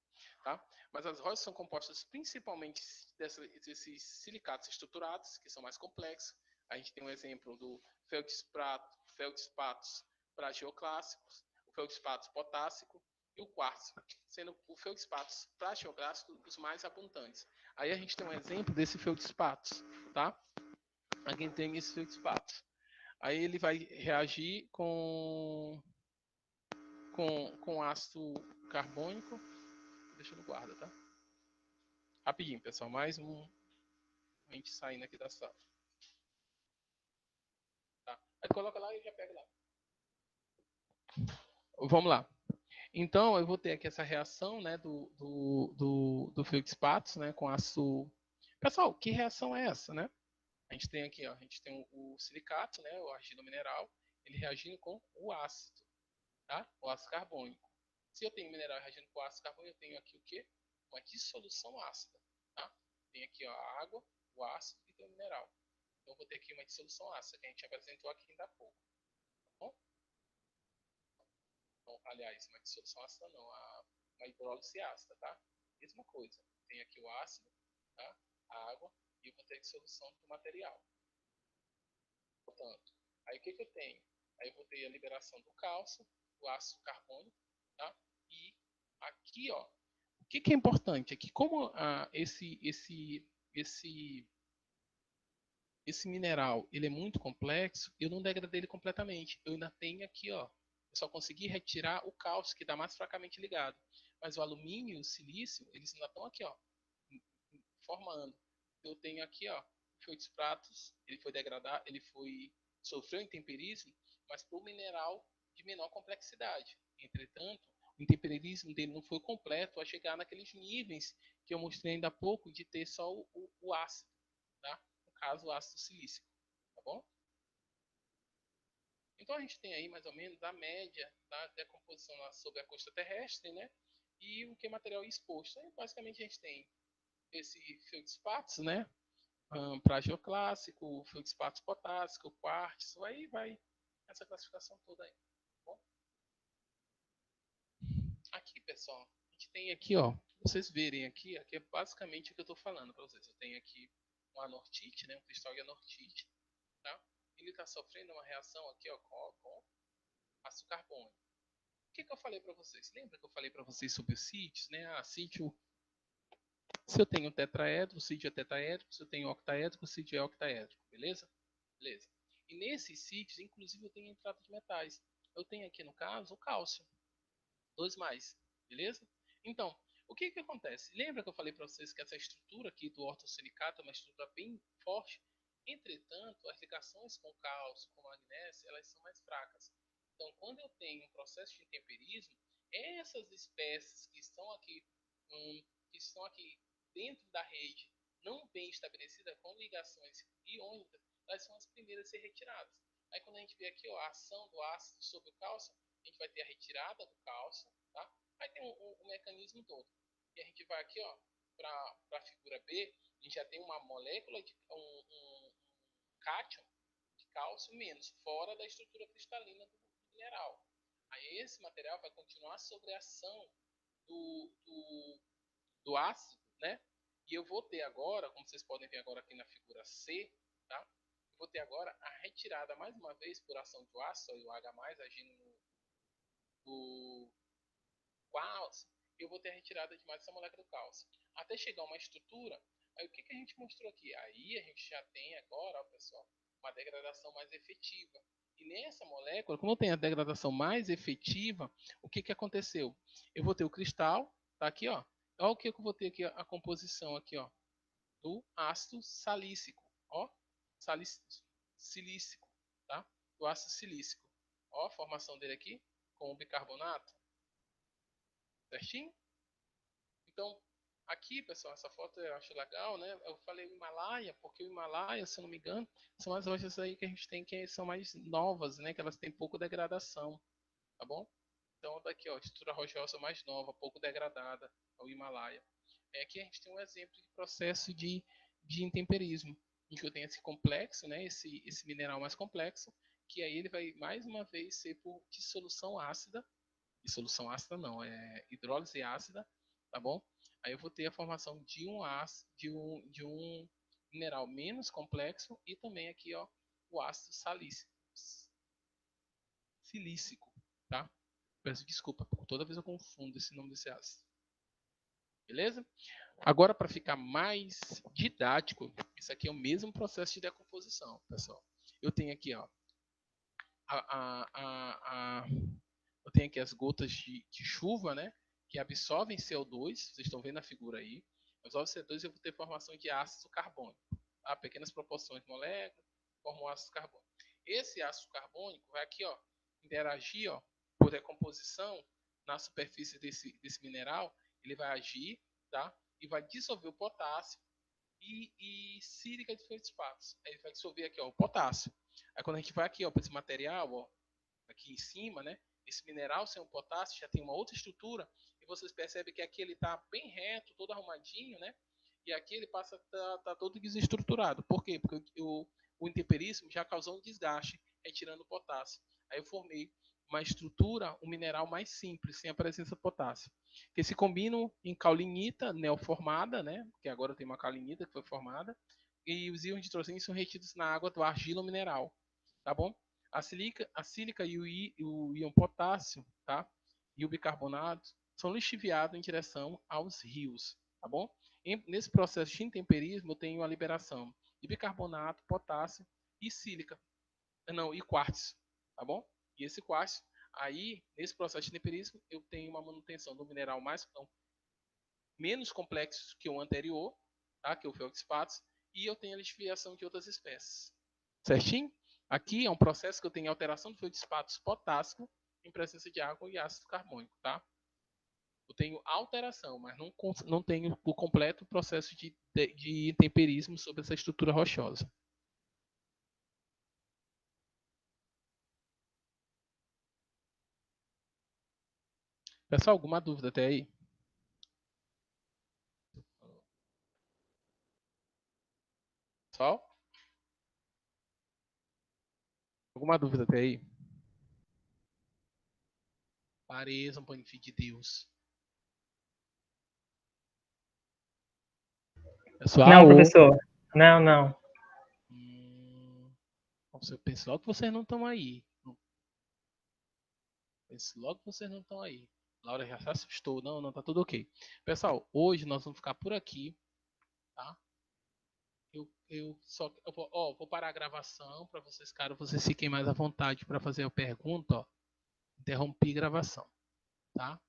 tá? Mas as rochas são compostas principalmente desses silicatos estruturados, que são mais complexos. A gente tem um exemplo do feldspatos plagioclássicos, o feldspato potássico e o quartzo, sendo o feldspato plagioclássico os mais abundantes. Aí a gente tem um exemplo desse feldspatos, tá? Aqui tem esse feldspato. Aí ele vai reagir com ácido carbônico. Deixa no guarda, tá? Rapidinho, pessoal. Mais um. A gente saindo aqui da sala. Tá? Aí coloca lá e já pega lá. Vamos lá. Então, eu vou ter aqui essa reação, né, do feldspatos, né, com ácido. Pessoal, que reação é essa, né? A gente tem aqui, ó, a gente tem o silicato, né, o argila mineral, ele reagindo com o ácido, tá? O ácido carbônico. Se eu tenho mineral reagindo com ácido carbônico, eu tenho aqui o quê? Uma dissolução ácida, tá? Tem aqui ó, a água, o ácido e tem o mineral. Então eu vou ter aqui uma dissolução ácida que a gente apresentou aqui ainda há pouco, tá bom? Então, aliás, uma dissolução ácida não, uma hidrólise ácida, tá? Mesma coisa. Tem aqui o ácido, tá? A água e eu vou ter a dissolução do material. Portanto, aí o que eu tenho? Aí eu vou ter a liberação do cálcio, do ácido carbônico, tá? E aqui, ó, o que é importante aqui, como esse mineral ele é muito complexo, eu não degradei ele completamente. Eu ainda tenho aqui, ó, eu só consegui retirar o cálcio que está mais fracamente ligado, mas o alumínio e o silício eles ainda estão aqui, ó, formando. Eu tenho aqui, ó, feudos pratos, ele foi degradado, ele foi sofreu intemperismo, mas por mineral de menor complexidade. Entretanto, o intemperismo dele não foi completo a chegar naqueles níveis que eu mostrei ainda há pouco de ter só o ácido, tá? No caso, o ácido silícico, tá bom? Então a gente tem aí mais ou menos a média da decomposição sobre a crosta terrestre, né? E o que é material exposto. Aí, basicamente a gente tem esse feldspatos, né? Para geoclássico, feldspatos potássico, quartzo, aí vai essa classificação toda aí. Tá bom? Aqui, pessoal, a gente tem aqui, ó, vocês verem aqui é basicamente o que eu estou falando para vocês. Eu tenho aqui um anortite, né, um cristal de anortite, tá? Ele está sofrendo uma reação aqui, ó, com ácido carbônico. O que eu falei para vocês? Lembra que eu falei para vocês sobre os sítios, né? Sítio, se eu tenho tetraedro, o sítio é tetraédrico. Se eu tenho octaédrico, o sítio é octaédrico. Beleza? Beleza. E nesses sítios, inclusive, eu tenho entrada de metais. Eu tenho aqui, no caso, o cálcio. 2 mais. Beleza? Então, o que acontece? Lembra que eu falei para vocês que essa estrutura aqui do ortosilicato é uma estrutura bem forte? Entretanto, as ligações com cálcio, com magnésio, elas são mais fracas. Então, quando eu tenho um processo de intemperismo, essas espécies que estão aqui dentro da rede, não bem estabelecida, com ligações iônicas, elas são as primeiras a ser retiradas. Aí, quando a gente vê aqui ó, a ação do ácido sobre o cálcio, a gente vai ter a retirada do cálcio, tá? Aí tem o mecanismo todo. E a gente vai aqui, ó, para a figura B, a gente já tem uma molécula de um cátion de cálcio menos, fora da estrutura cristalina do mineral. Aí esse material vai continuar sobre a ação do ácido, né? E eu vou ter agora, como vocês podem ver agora aqui na figura C, tá? Eu vou ter agora a retirada mais uma vez por ação do ácido, e o H+, agindo no cálcio, eu vou ter a retirada de mais essa molécula do cálcio. Até chegar a uma estrutura, aí o que a gente mostrou aqui? Aí a gente já tem agora, ó, pessoal, uma degradação mais efetiva. E nessa molécula, como eu tenho a degradação mais efetiva, o que aconteceu? Eu vou ter o cristal, tá aqui, ó. Olha o que eu vou ter aqui, a composição aqui, ó, do ácido salícico, ó, silícico, tá? Do ácido silícico. Ó, a formação dele aqui com o bicarbonato. Certinho? Então, aqui, pessoal, essa foto eu acho legal, né? Eu falei o Himalaia, porque o Himalaia, se eu não me engano, são as rochas aí que a gente tem que são mais novas, né? Que elas têm pouco degradação, tá bom? Então, daqui, ó, estrutura rochosa mais nova, pouco degradada, é o Himalaia. Aqui a gente tem um exemplo de processo de intemperismo, em que eu tenho esse complexo, né? Esse mineral mais complexo, que aí ele vai mais uma vez ser por dissolução ácida. Dissolução ácida não, é hidrólise ácida, tá bom? Aí eu vou ter a formação de um ácido, de um mineral menos complexo e também aqui, ó, o ácido silícico, tá? Peço desculpa, toda vez eu confundo esse nome desse ácido. Beleza? Agora, para ficar mais didático, isso aqui é o mesmo processo de decomposição, pessoal. Eu tenho aqui, ó, eu tenho aqui as gotas de chuva, né? Que absorvem CO2, vocês estão vendo a figura aí. Absorve CO2 e eu vou ter formação de ácido carbônico. Tá? Pequenas proporções de moléculas formam ácido carbônico. Esse ácido carbônico vai aqui, ó, interagir, ó, por decomposição na superfície desse mineral. Ele vai agir, tá? E vai dissolver o potássio e sílica de feldspatos. Aí ele vai dissolver aqui, ó, o potássio. Aí quando a gente vai aqui, ó, para esse material, ó, aqui em cima, né? Esse mineral sem o potássio já tem uma outra estrutura e vocês percebem que aqui ele está bem reto, todo arrumadinho, né? E aqui ele passa tá todo desestruturado. Por quê? Porque o intemperismo já causou um desgaste, retirando o potássio. Aí eu formei uma estrutura, um mineral mais simples, sem a presença de potássio. Que se combinam em caulinita neoformada, né? Que agora tem uma caulinita que foi formada, e os íons de nitrogênio são retidos na água do argilo mineral, tá bom? A sílica e o íon potássio, tá? E o bicarbonato são lixiviados em direção aos rios, tá bom? Nesse processo de intemperismo, eu tenho a liberação de bicarbonato, potássio e sílica, não, e quartzo, tá bom? E esse quartzo, aí, nesse processo de intemperismo, eu tenho uma manutenção do mineral menos complexo que o anterior, tá? Que é o feldspatos, e eu tenho a lixiviação de outras espécies. Certinho? Aqui é um processo que eu tenho alteração do feldspatos potássico em presença de água e ácido carbônico, tá? Eu tenho alteração, mas não tenho o completo processo de intemperismo sobre essa estrutura rochosa. Pessoal, alguma dúvida até aí? Pessoal? Alguma dúvida até aí? Pareçam, põe filho de Deus. Pessoal? Não, professor. Não. Eu penso logo que vocês não estão aí. Penso logo que vocês não estão aí. Laura já se assustou. Não, tá tudo ok. Pessoal, hoje nós vamos ficar por aqui, tá? Vou parar a gravação para vocês, caso vocês fiquem mais à vontade para fazer a pergunta, ó. Interrompi a gravação, tá?